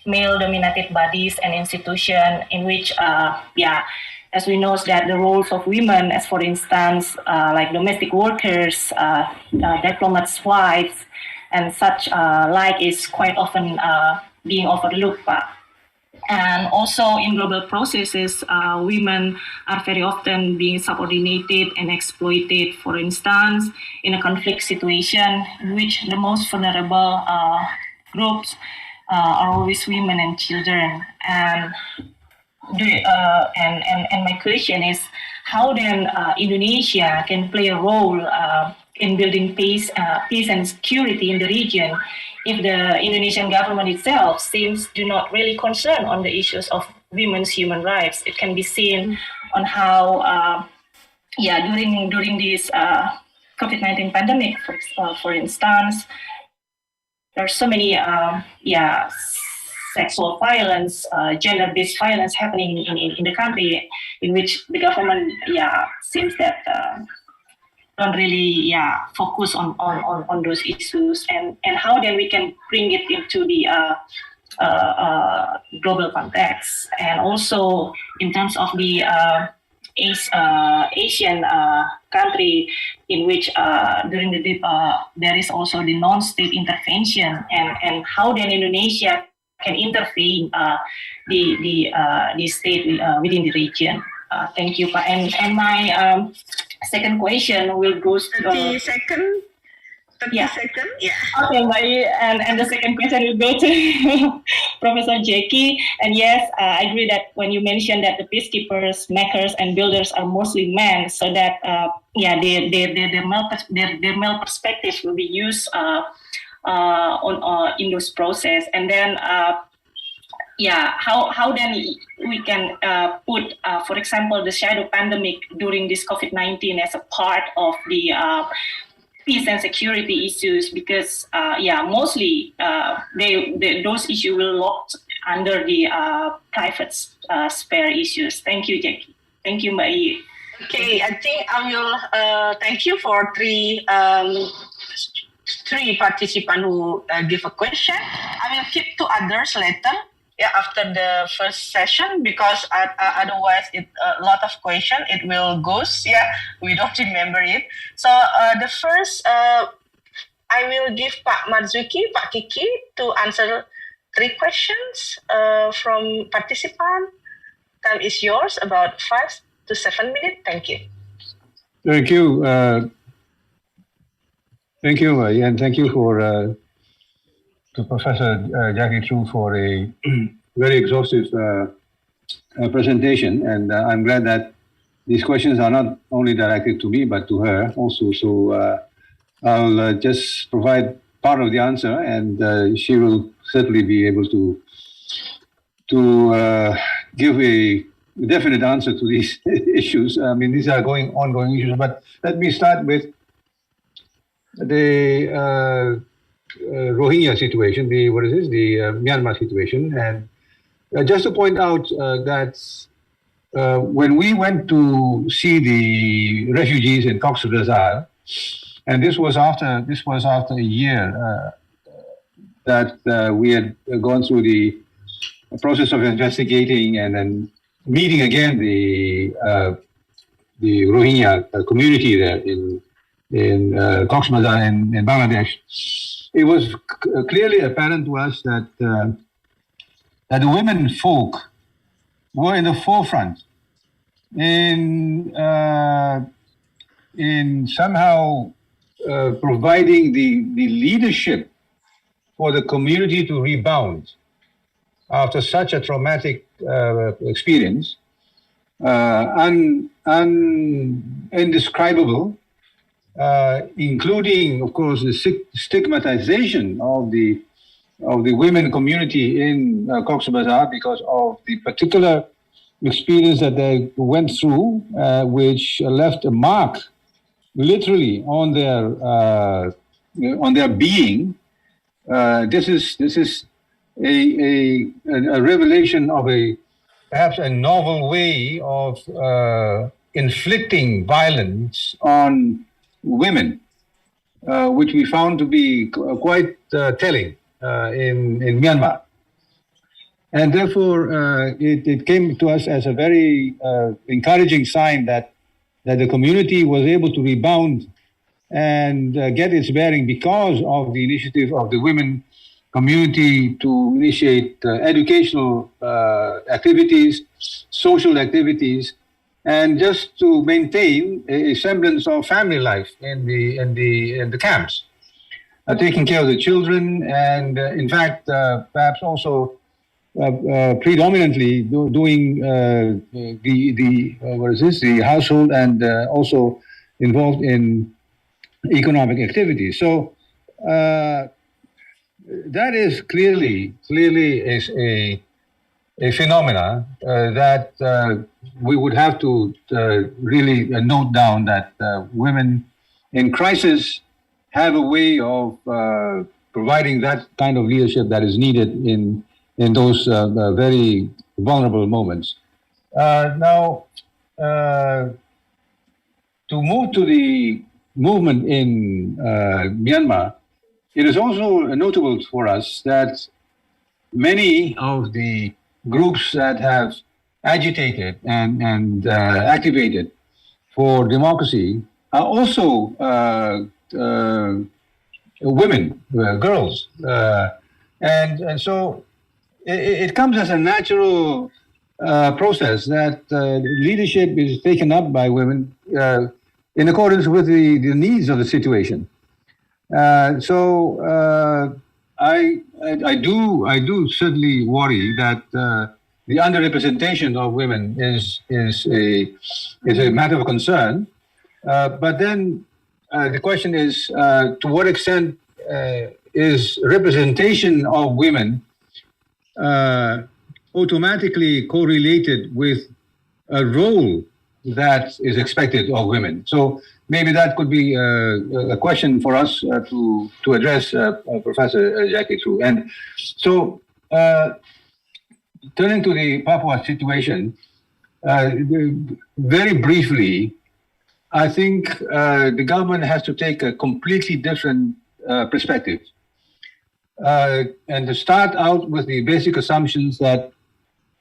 male-dominated bodies and institutions in which, as we know, that the roles of women, as for instance, like domestic workers, diplomats' wives, and such like, is quite often being overlooked. And also in global processes, women are very often being subordinated and exploited. For instance, in a conflict situation in which the most vulnerable groups are always women and children. And my question is, how then Indonesia can play a role in building peace and security in the region if the Indonesian government itself seems do not really concern on the issues of women's human rights? It can be seen on how, during this COVID-19 pandemic, for instance, there are so many sexual violence, gender-based violence happening in the country, in which the government seems that don't really focus on those issues, and how then we can bring it into the global context, and also in terms of the Asian country, in which during the there is also the non-state intervention, and how then Indonesia can intervene the state within the region. Thank you, Pak. And my second question will go to 30 seconds. 30 seconds. Yeah. Okay, and the second question will go to Professor Jackie. And yes, I agree that when you mentioned that the peacekeepers, makers, and builders are mostly men, so that their male perspective will be used in those process, and then how then we can put, for example, the shadow pandemic during this COVID-19 as a part of the peace and security issues, because mostly those issues will locked under the private sphere issues. Thank you, Jackie. Thank you, Mbak. Okay, I think I will thank you for three participants who give a question. I will keep two others later. After the first session, because otherwise a lot of question it will goes. We don't remember it. So the first I will give Pak Marzuki, Pak Kiki to answer three questions from participant. Time is yours, about 5 to 7 minutes. Thank you. Thank you. Thank you, and thank you to Professor Jackie Chu for a very exhaustive presentation, and I'm glad that these questions are not only directed to me but to her also. So I'll just provide part of the answer, and she will certainly be able to give a definite answer to these issues. I mean, these are ongoing issues. But let me start with the Rohingya situation, the Myanmar situation, and just to point out that when we went to see the refugees in Cox's Bazar, and this was after a year that we had gone through the process of investigating and then meeting again the Rohingya community there in Cox's Bazar in Bangladesh. It was clearly apparent to us that the women folk were in the forefront in somehow providing the leadership for the community to rebound after such a traumatic experience, indescribable. Including, of course, the stigmatization of the women community in Cox's Bazar because of the particular experience that they went through, which left a mark, literally, on their being. This is a revelation of perhaps a novel way of inflicting violence on women, which we found to be quite telling in Myanmar. And therefore, it came to us as a very encouraging sign that the community was able to rebound and get its bearing because of the initiative of the women community to initiate educational activities, social activities, and just to maintain a semblance of family life in the camps, taking care of the children, and in fact, perhaps also predominantly doing the household, and also involved in economic activities. So that is clearly is a phenomena that we would have to really note down, that women in crisis have a way of providing that kind of leadership that is needed in those very vulnerable moments. Now, to move to the movement in Myanmar, it is also notable for us that many of the groups that have agitated and activated for democracy are also women, girls. And so it comes as a natural process that leadership is taken up by women in accordance with the needs of the situation. So I do certainly worry that the underrepresentation of women is a matter of concern. But then the question is, to what extent is representation of women automatically correlated with a role that is expected of women? So maybe that could be a question for us to address Professor Jackie through. And so turning to the Papua situation, very briefly, I think the government has to take a completely different perspective. And to start out with the basic assumptions that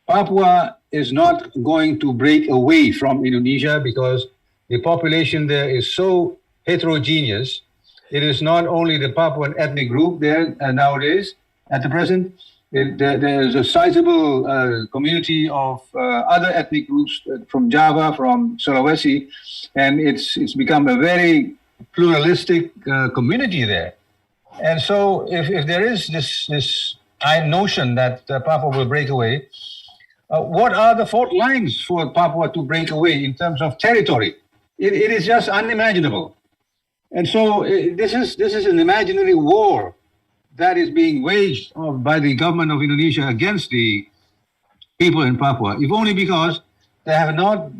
Papua is not going to break away from Indonesia because the population there is so heterogeneous. It is not only the Papuan ethnic group there nowadays, at the present. There is a sizable community of other ethnic groups from Java, from Sulawesi, and it's become a very pluralistic community there. And so if there is this notion that Papua will break away, what are the fault lines for Papua to break away in terms of territory? It is just unimaginable. And so this is an imaginary war that is being waged by the government of Indonesia against the people in Papua, if only because they have not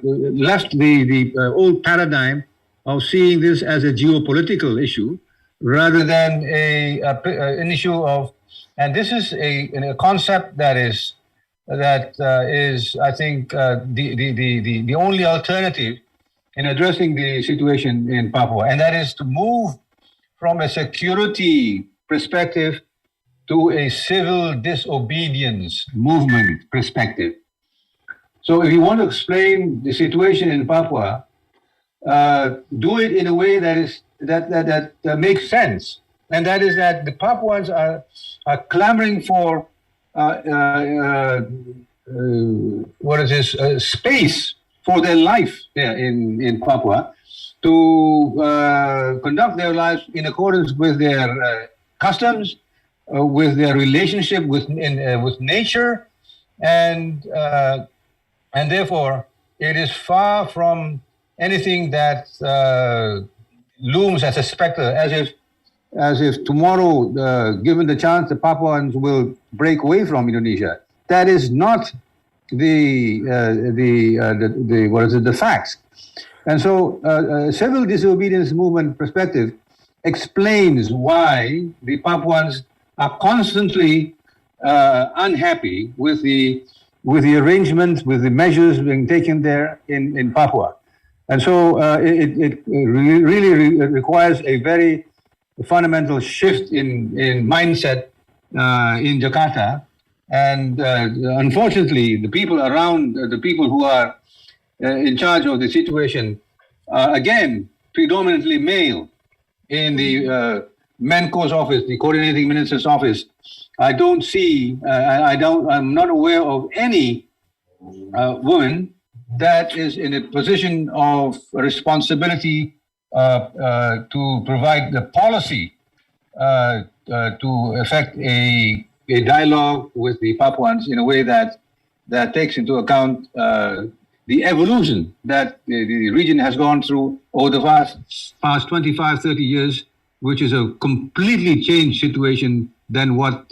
left the old paradigm of seeing this as a geopolitical issue rather than an issue of, and this is a concept that is I think the only alternative in addressing the situation in Papua, and that is to move from a security perspective to a civil disobedience movement perspective. So if you want to explain the situation in Papua, do it in a way that makes sense, and that is that the Papuans are clamoring for space for their life there in Papua, to conduct their lives in accordance with their customs, with their relationship with nature, and therefore it is far from anything that looms as a specter, as if tomorrow, given the chance, the Papuans will break away from Indonesia. That is not the facts. And so civil disobedience movement perspective explains why the Papuans are constantly unhappy with the arrangements, with the measures being taken there in Papua. And so it really requires a very fundamental shift in mindset in Jakarta. And unfortunately, the people around, the people who are in charge of the situation, again, predominantly male. In the MENCO's office, the coordinating minister's office, I don't see, I'm not aware of any woman that is in a position of responsibility to provide the policy to effect a dialogue with the Papuans in a way that takes into account the evolution that the region has gone through over the past 25, 30 years, which is a completely changed situation than what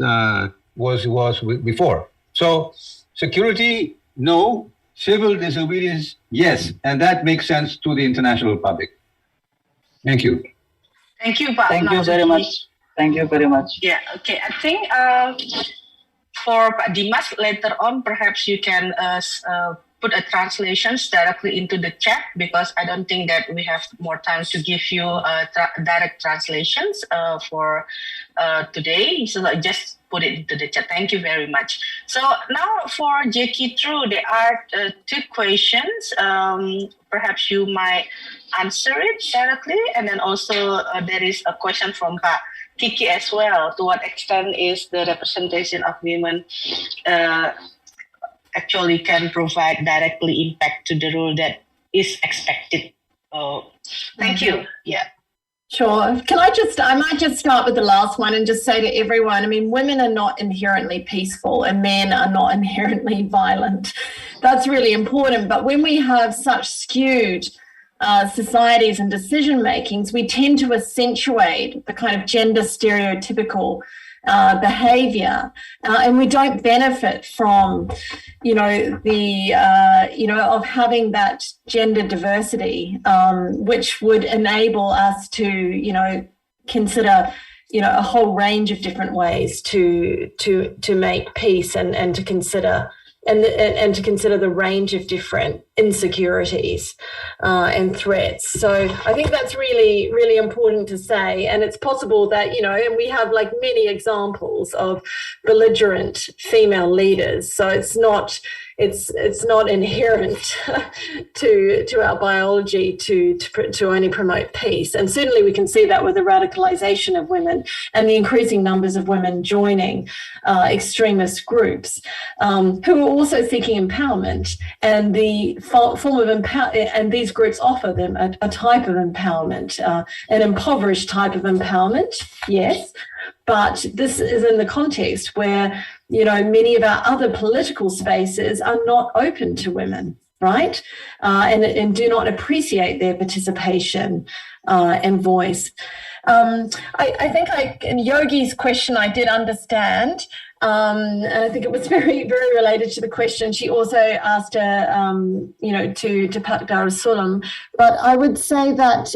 was before. So security, no. Civil disobedience, yes. And that makes sense to the international public. Thank you. Thank you, Pak. Thank you very much. Thank you very much. Yeah, okay. I think for Pak Dimas, later on, perhaps you can put a translations directly into the chat, because I don't think that we have more time to give you direct translations for today. So I just put it into the chat. Thank you very much. So now for Jackie True, there are 2 questions. Perhaps you might answer it directly. And then also there is a question from Pak Kiki as well. To what extent is the representation of women actually can provide directly impact to the role that is expected? Thank you. Yeah. Sure. I might just start with the last one and just say to everyone, I mean, women are not inherently peaceful and men are not inherently violent. That's really important. But when we have such skewed societies and decision makings, we tend to accentuate the kind of gender stereotypical behavior, and we don't benefit from, of having that gender diversity, which would enable us to, consider, a whole range of different ways to make peace and to consider. And to consider the range of different insecurities and threats. So I think that's really, really important to say. And it's possible that, and we have like many examples of belligerent female leaders. So it's not inherent to our biology to only promote peace. And certainly we can see that with the radicalization of women and the increasing numbers of women joining extremist groups who are also seeking empowerment. And the form of and these groups offer them a type of empowerment, an impoverished type of empowerment, yes. But this is in the context where, many of our other political spaces are not open to women, right? And do not appreciate their participation and voice. I think in Yogi's question I did understand, and I think it was very, very related to the question. She also asked her, to Pak Darussalam. But I would say that,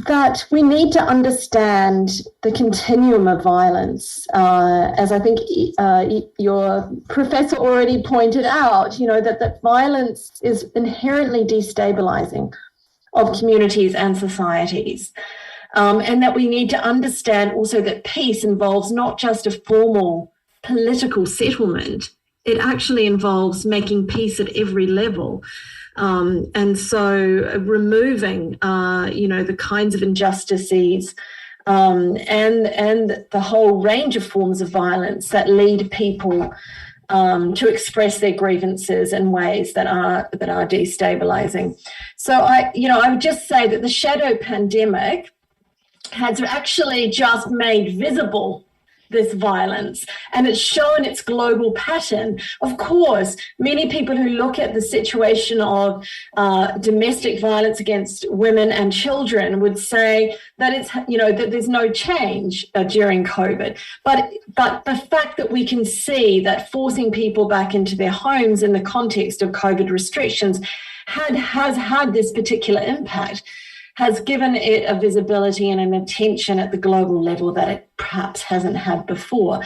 that we need to understand the continuum of violence, as I think your professor already pointed out, that violence is inherently destabilizing of communities and societies. And that we need to understand also that peace involves not just a formal political settlement, it actually involves making peace at every level. And so removing, the kinds of injustices and the whole range of forms of violence that lead people to express their grievances in ways that are destabilizing. So I would just say that the shadow pandemic has actually just made visible this violence, and it's shown its global pattern. Of course, many people who look at the situation of domestic violence against women and children would say that it's, that there's no change during COVID. But the fact that we can see that forcing people back into their homes in the context of COVID restrictions has had this particular impact, has given it a visibility and an attention at the global level that it perhaps hasn't had before.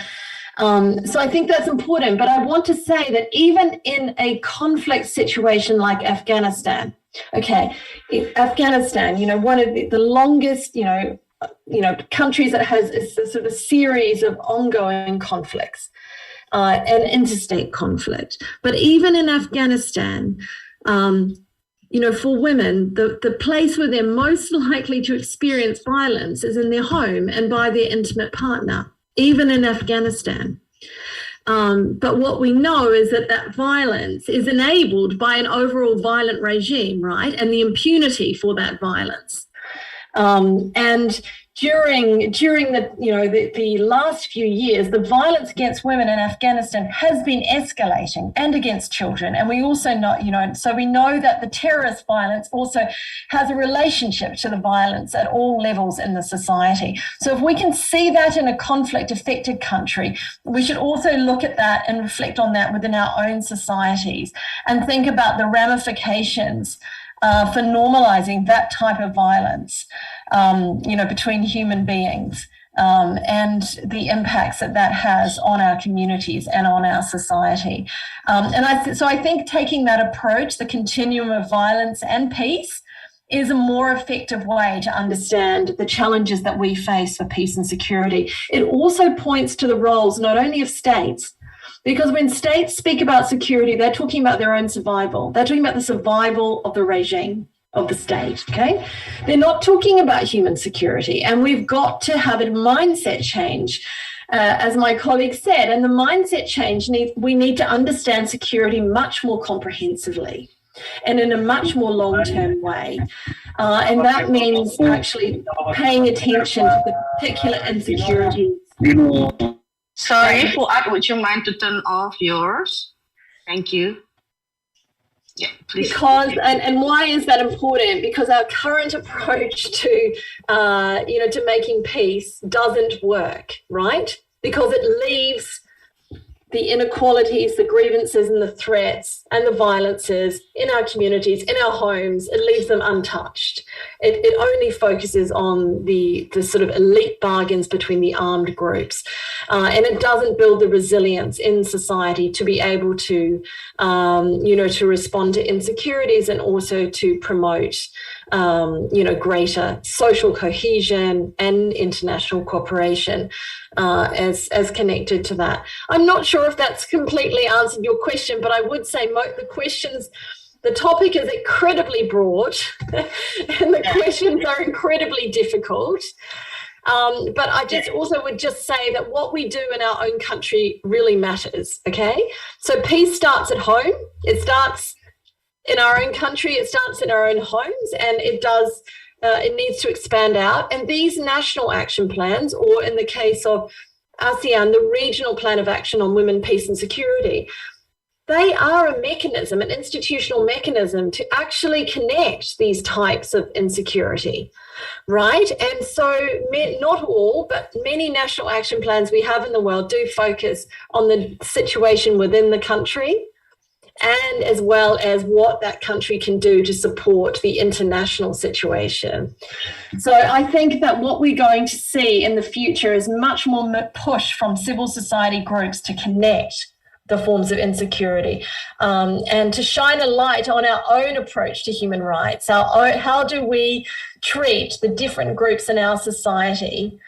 So I think that's important. But I want to say that even in a conflict situation like Afghanistan, Afghanistan, one of the longest, countries that has a sort of series of ongoing conflicts and interstate conflict. But even in Afghanistan, for women, the place where they're most likely to experience violence is in their home and by their intimate partner, even in Afghanistan. But what we know is that violence is enabled by an overall violent regime, right? And the impunity for that violence. And during the last few years, the violence against women in Afghanistan has been escalating, and against children. And we also know, so we know that the terrorist violence also has a relationship to the violence at all levels in the society. So if we can see that in a conflict-affected country, we should also look at that and reflect on that within our own societies and think about the ramifications for normalizing that type of violence, between human beings, and the impacts that has on our communities and on our society. So I think taking that approach, the continuum of violence and peace, is a more effective way to understand the challenges that we face for peace and security. It also points to the roles not only of states, because when states speak about security, they're talking about their own survival. They're talking about the survival of the regime, of the state, okay? They're not talking about human security, and we've got to have a mindset change, as my colleague said, and the mindset change, we need to understand security much more comprehensively and in a much more long-term way. And that means actually paying attention to the particular insecurities. Sorry, Fuad, would you mind to turn off yours? Thank you. Yeah, please. Because, and why is that important? Because our current approach to, to making peace doesn't work, right? Because it leaves the inequalities, the grievances and the threats and the violences in our communities, in our homes, it leaves them untouched. It only focuses on the sort of elite bargains between the armed groups. And it doesn't build the resilience in society to be able to, to respond to insecurities and also to promote, greater social cohesion and international cooperation as connected to that. I'm not sure if that's completely answered your question, but I would say the topic is incredibly broad and the questions are incredibly difficult. But I just also would just say that what we do in our own country really matters, okay? So peace starts at home. It starts in our own country. It starts in our own homes, and it needs to expand out. And these national action plans, or in the case of ASEAN, the Regional Plan of Action on Women, Peace and Security, they are a mechanism, an institutional mechanism to actually connect these types of insecurity, right? And so not all, but many national action plans we have in the world do focus on the situation within the country, and as well as what that country can do to support the international situation. So I think that what we're going to see in the future is much more push from civil society groups to connect the forms of insecurity, and to shine a light on our own approach to human rights. How do we treat the different groups in our society,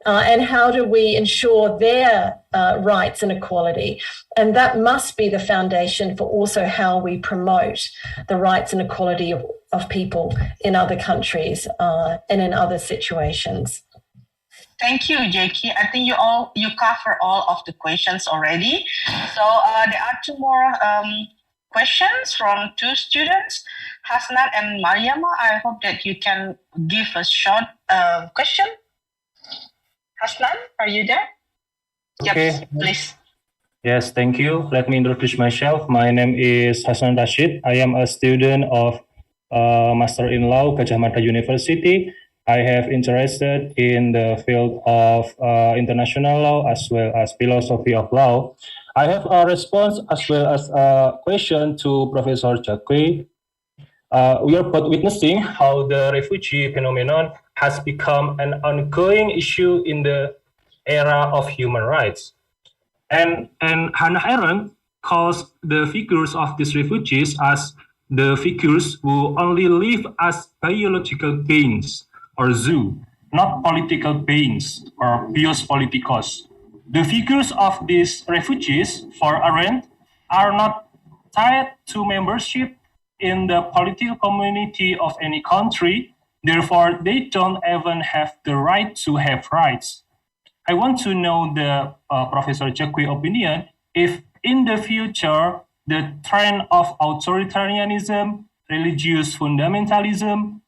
and how do we ensure their rights and equality? And that must be the foundation for also how we promote the rights and equality of people in other countries and in other situations. Thank you, Jackie. I think you cover all of the questions already. So there are two more questions from two students, Hasnat and Mariama. I hope that you can give a short question. Hasnan, are you there? Okay. Yes, please. Yes, thank you. Let me introduce myself. My name is Hasan Rashid. I am a student of Master in Law, Gajah Mada University. I have interested in the field of international law as well as philosophy of law. I have a response as well as a question to Professor Jacqui. We are both witnessing how the refugee phenomenon has become an ongoing issue in the era of human rights. And Hannah Arendt calls the figures of these refugees as the figures who only live as biological beings, or zoo, not political beings, or bios politikos. The figures of these refugees, for Arendt, are not tied to membership in the political community of any country. Therefore, they don't even have the right to have rights. I want to know the Professor Jacqui opinion if in the future the trend of authoritarianism, religious fundamentalism,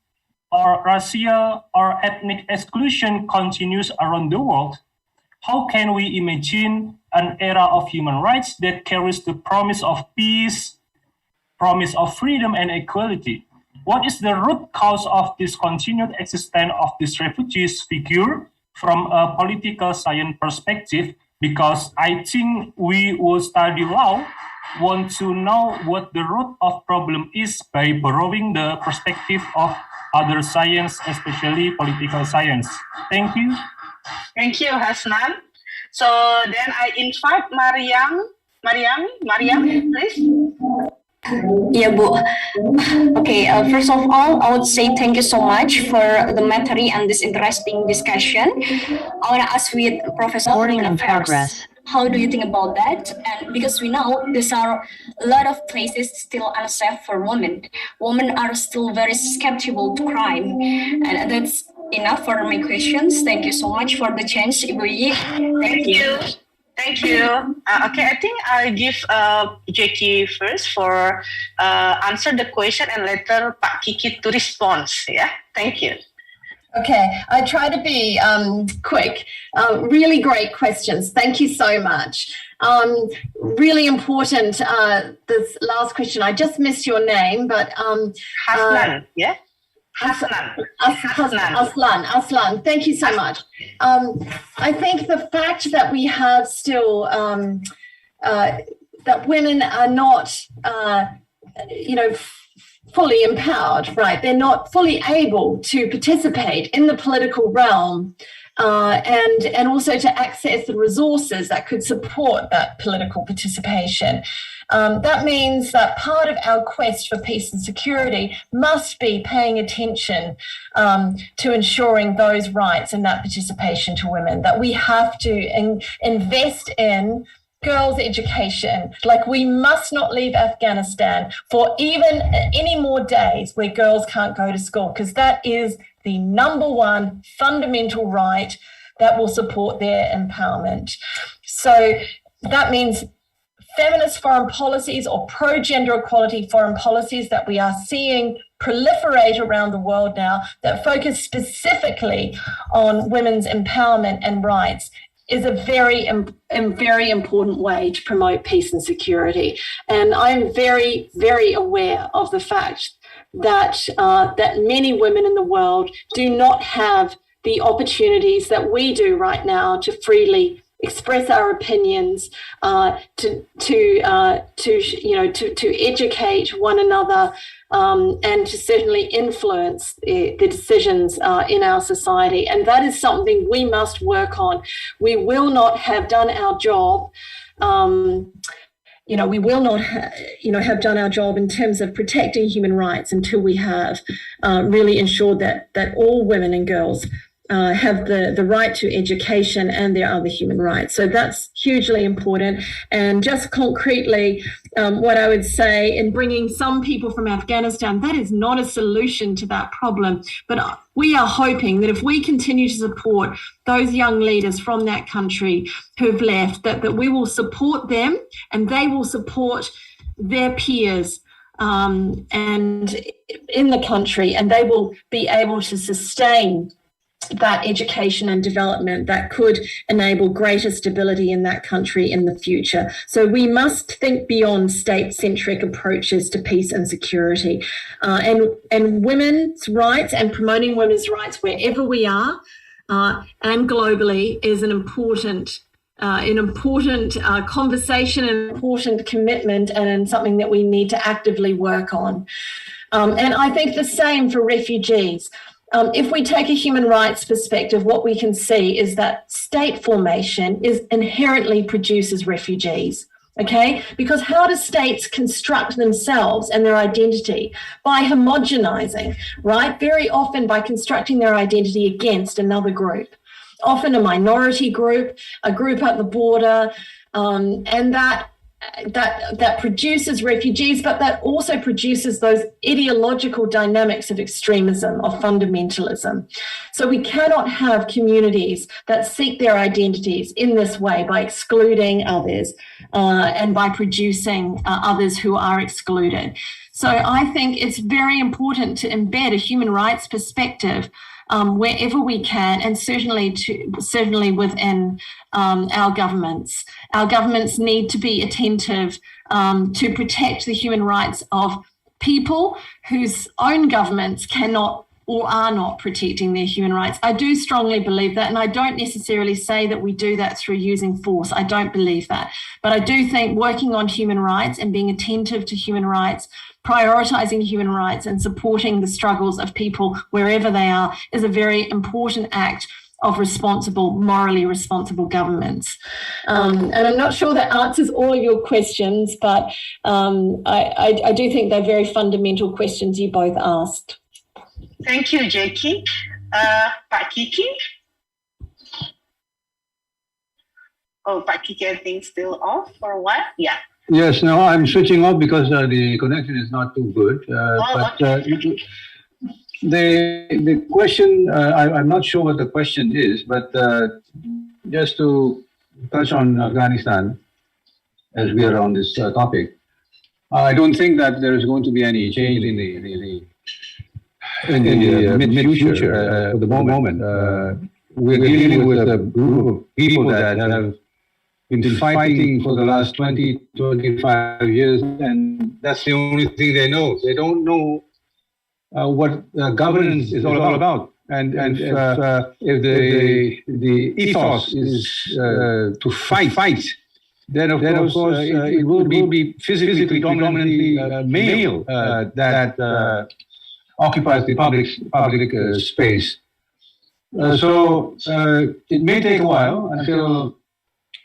or racial or ethnic exclusion continues around the world, how can we imagine an era of human rights that carries the promise of peace, promise of freedom and equality? What is the root cause of this continued existence of this refugees figure from a political science perspective? Because I think we will study law want to know what the root of problem is by borrowing the perspective of other science, especially political science. Thank you. Thank you, Hasnan. So then I invite Mariam, please. Yeah, Bu. Okay, first of all, I would say thank you so much for the material and this interesting discussion. I want to ask with Professor Recording in progress. How do you think about that? And because we know there are a lot of places still unsafe for women. Women are still very skeptical to crime. And that's enough for my questions. Thank you so much for the chance, Ibu Yi. Thank you. Thank you. Okay, I think I'll give Jackie first for answer the question and later Pak Kiki to respond. Yeah, thank you. Okay, I try to be quick. Really great questions. Thank you so much. Really important, this last question. I just missed your name, but Hasnan, yeah? Aslan, thank you so much. I think the fact that we have still that women are not, fully empowered, right? They're not fully able to participate in the political realm and also to access the resources that could support that political participation. That means that part of our quest for peace and security must be paying attention to ensuring those rights and that participation to women, that we have to invest in girls' education. Like, we must not leave Afghanistan for even any more days where girls can't go to school, because that is the number one fundamental right that will support their empowerment. So that means feminist foreign policies or pro-gender equality foreign policies that we are seeing proliferate around the world now that focus specifically on women's empowerment and rights is a very important way to promote peace and security. And I'm very, very aware of the fact that that many women in the world do not have the opportunities that we do right now to freely express our opinions, to educate one another, and to certainly influence the decisions in our society. And that is something we must work on. We will not have done our job. We will not, have done our job in terms of protecting human rights until we have really ensured that all women and girls have the right to education and their other human rights. So that's hugely important. And just concretely, what I would say in bringing some people from Afghanistan, that is not a solution to that problem. But we are hoping that if we continue to support those young leaders from that country who've left, that we will support them and they will support their peers and in the country, and they will be able to sustain that education and development that could enable greater stability in that country in the future. So we must think beyond state-centric approaches to peace and security. And women's rights and promoting women's rights wherever we are and globally is an important conversation, an important commitment, and something that we need to actively work on. And I think the same for refugees. If we take a human rights perspective, what we can see is that state formation inherently produces refugees, okay? Because how do states construct themselves and their identity? By homogenizing, right? Very often by constructing their identity against another group, often a minority group, a group at the border, and that produces refugees, but that also produces those ideological dynamics of extremism, of fundamentalism. So we cannot have communities that seek their identities in this way by excluding others and by producing others who are excluded. So I think it's very important to embed a human rights perspective wherever we can, and certainly within our governments. Our governments need to be attentive to protect the human rights of people whose own governments cannot or are not protecting their human rights. I do strongly believe that, and I don't necessarily say that we do that through using force. I don't believe that. But I do think working on human rights and being attentive to human rights, prioritising human rights and supporting the struggles of people wherever they are is a very important act of morally responsible governments. And I'm not sure that answers all of your questions, but I do think they're very fundamental questions you both asked. Thank you, Jackie. Pak Kiki? Oh, Pak Kiki, I think still off for a while? Yeah. Yes, no, I'm switching off because the connection is not too good. The question, I'm not sure what the question is, but just to touch on Afghanistan, as we are on this topic, I don't think that there is going to be any change in the mid-future for the moment. We're dealing with a group of people that have been fighting for the last 20, 25 years, and that's the only thing they know. They don't know what governance is all about. And if the ethos is to fight, then of course it will be physically predominantly male that occupies the public space. So it may take a while until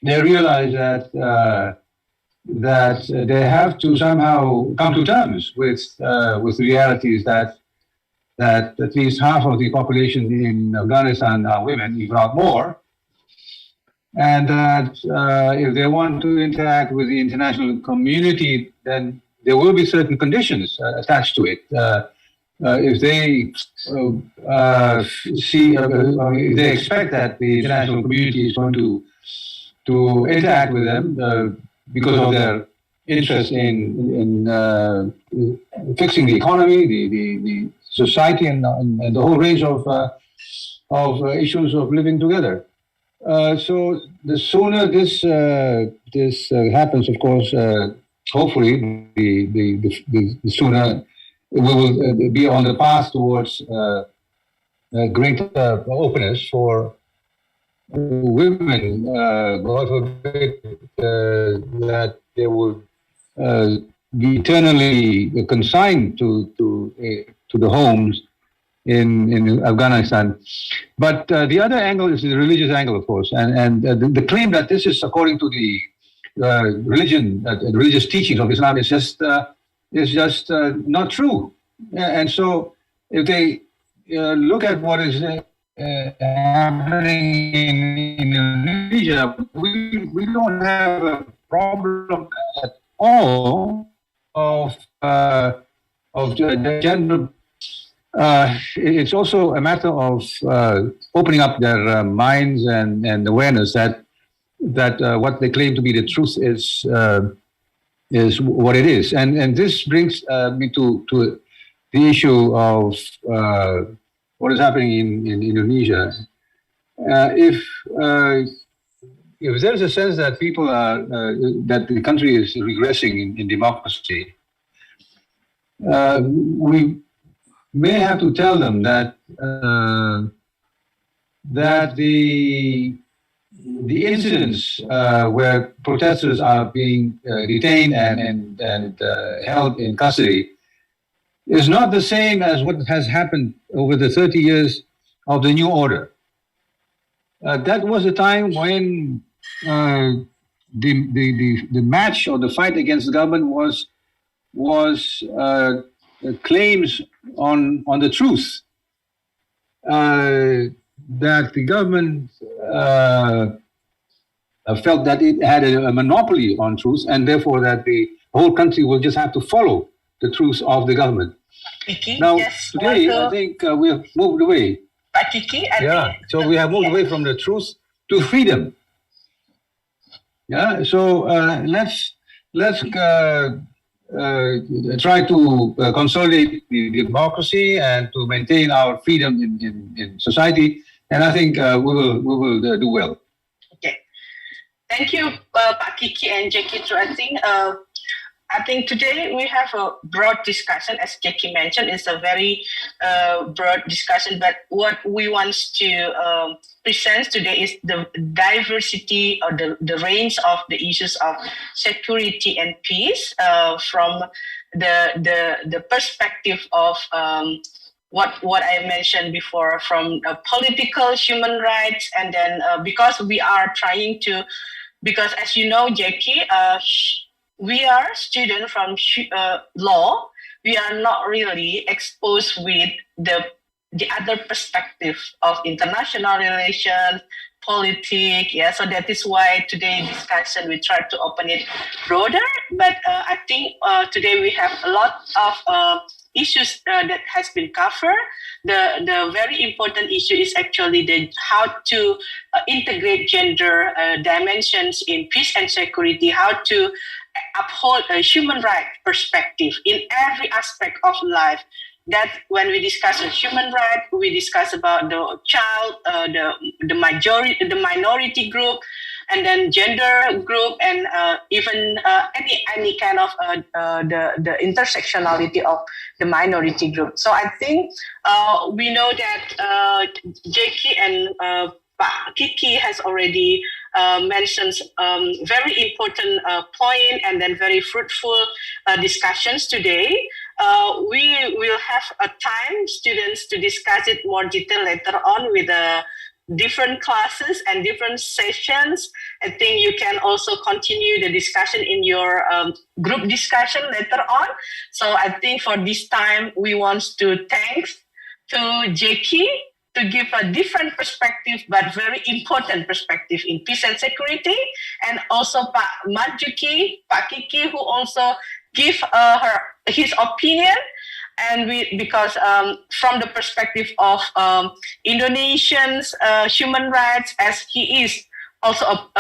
they realize that they have to somehow come to terms with realities that at least half of the population in Afghanistan are women, if not more, and that if they want to interact with the international community, then there will be certain conditions attached to it. If they if they expect that the international community is going to interact with them because of their interest in fixing the economy, the society, and the whole range of issues of living together. So the sooner this happens, of course, hopefully the sooner we will be on the path towards greater openness for women. God forbid that they will be eternally consigned to the homes in Afghanistan. But the other angle is the religious angle, of course, and the claim that this is according to the religious teachings of Islam is just not true. And so if they look at what is happening in Indonesia, we don't have a problem at all of gender. It's also a matter of opening up their minds and awareness that what they claim to be the truth is what it is. And this brings me to the issue of what is happening in Indonesia. If there's a sense that people are that the country is regressing in democracy, we may have to tell them that the incidents where protesters are being detained and held in custody is not the same as what has happened over the 30 years of the new order. That was a time when the match or the fight against the government was claims on the truth, that the government felt that it had a monopoly on truth, and therefore that the whole country will just have to follow the truth of the government. Kiki, now, yes, today, I think we have moved away. Kiki, so we have moved away from the truth to freedom. Yeah, so let's try to consolidate the democracy and to maintain our freedom in society, and I think we will do well. Okay, thank you, Pak Kiki and Jackie. I think I think today we have a broad discussion, as Jackie mentioned. It's a very broad discussion, but what we want to present today is the diversity or the range of the issues of security and peace from the perspective of what I mentioned before, from political, human rights, and then because we are trying to, because as you know, Jackie, we are students from law. We are not really exposed with the other perspective of international relations, politics. Yeah, so that is why today discussion we try to open it broader. But I think today we have a lot of issues that has been covered. The very important issue is actually how to integrate gender dimensions in peace and security, how to uphold a human rights perspective in every aspect of life. That when we discuss human rights, we discuss about the child, the minority group, and then gender group, and even any kind of the intersectionality of the minority group. So I think we know that Jackie and Pak Kiki has already mentioned very important point and then very fruitful discussions today. We will have a time, students, to discuss it more detail later on with different classes and different sessions. I think you can also continue the discussion in your group discussion later on. So I think for this time, we want to thank to Jackie to give a different perspective, but very important perspective in peace and security, and also Pak Marjuki, Pak Kiki, who also give his opinion, and because from the perspective of Indonesians human rights, as he is also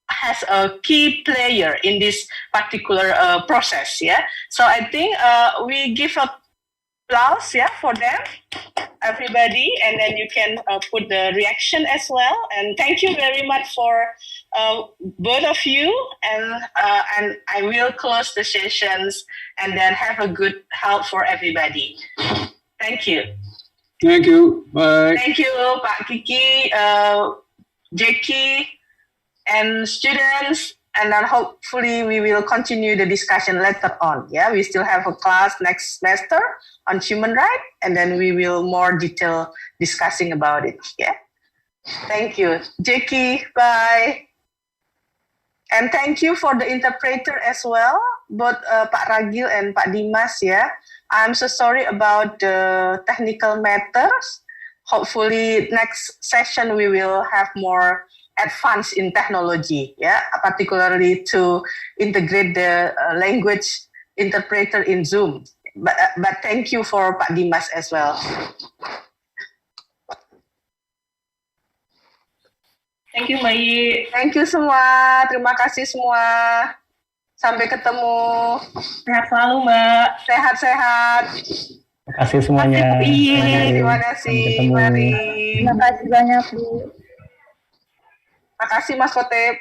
has a key player in this particular process. Yeah, so I think we give applause, yeah, for them, everybody, and then you can put the reaction as well. And thank you very much for both of you, and I will close the sessions and then have a good help for everybody. Thank you. Thank you. Bye. Thank you, Pak Kiki, Jackie, and students. And then hopefully we will continue the discussion later on. Yeah, we still have a class next semester on human rights, and then we will more detail discussing about it. Yeah. Thank you, Jackie. Bye. And thank you for the interpreter as well, both Pak Ragil and Pak Dimas. Yeah, I'm so sorry about the technical matters. Hopefully next session we will have more advanced in technology, yeah, particularly to integrate the language interpreter in Zoom. But thank you for Pak Dimas as well. Thank you, Mai. Thank you semua. Terima kasih semua. Sampai ketemu. Sehat selalu, Mbak. Sehat-sehat. Terima kasih semuanya. Terima kasih. Mari. Terima kasih banyak, Bu. Terima kasih, Mas Khotib.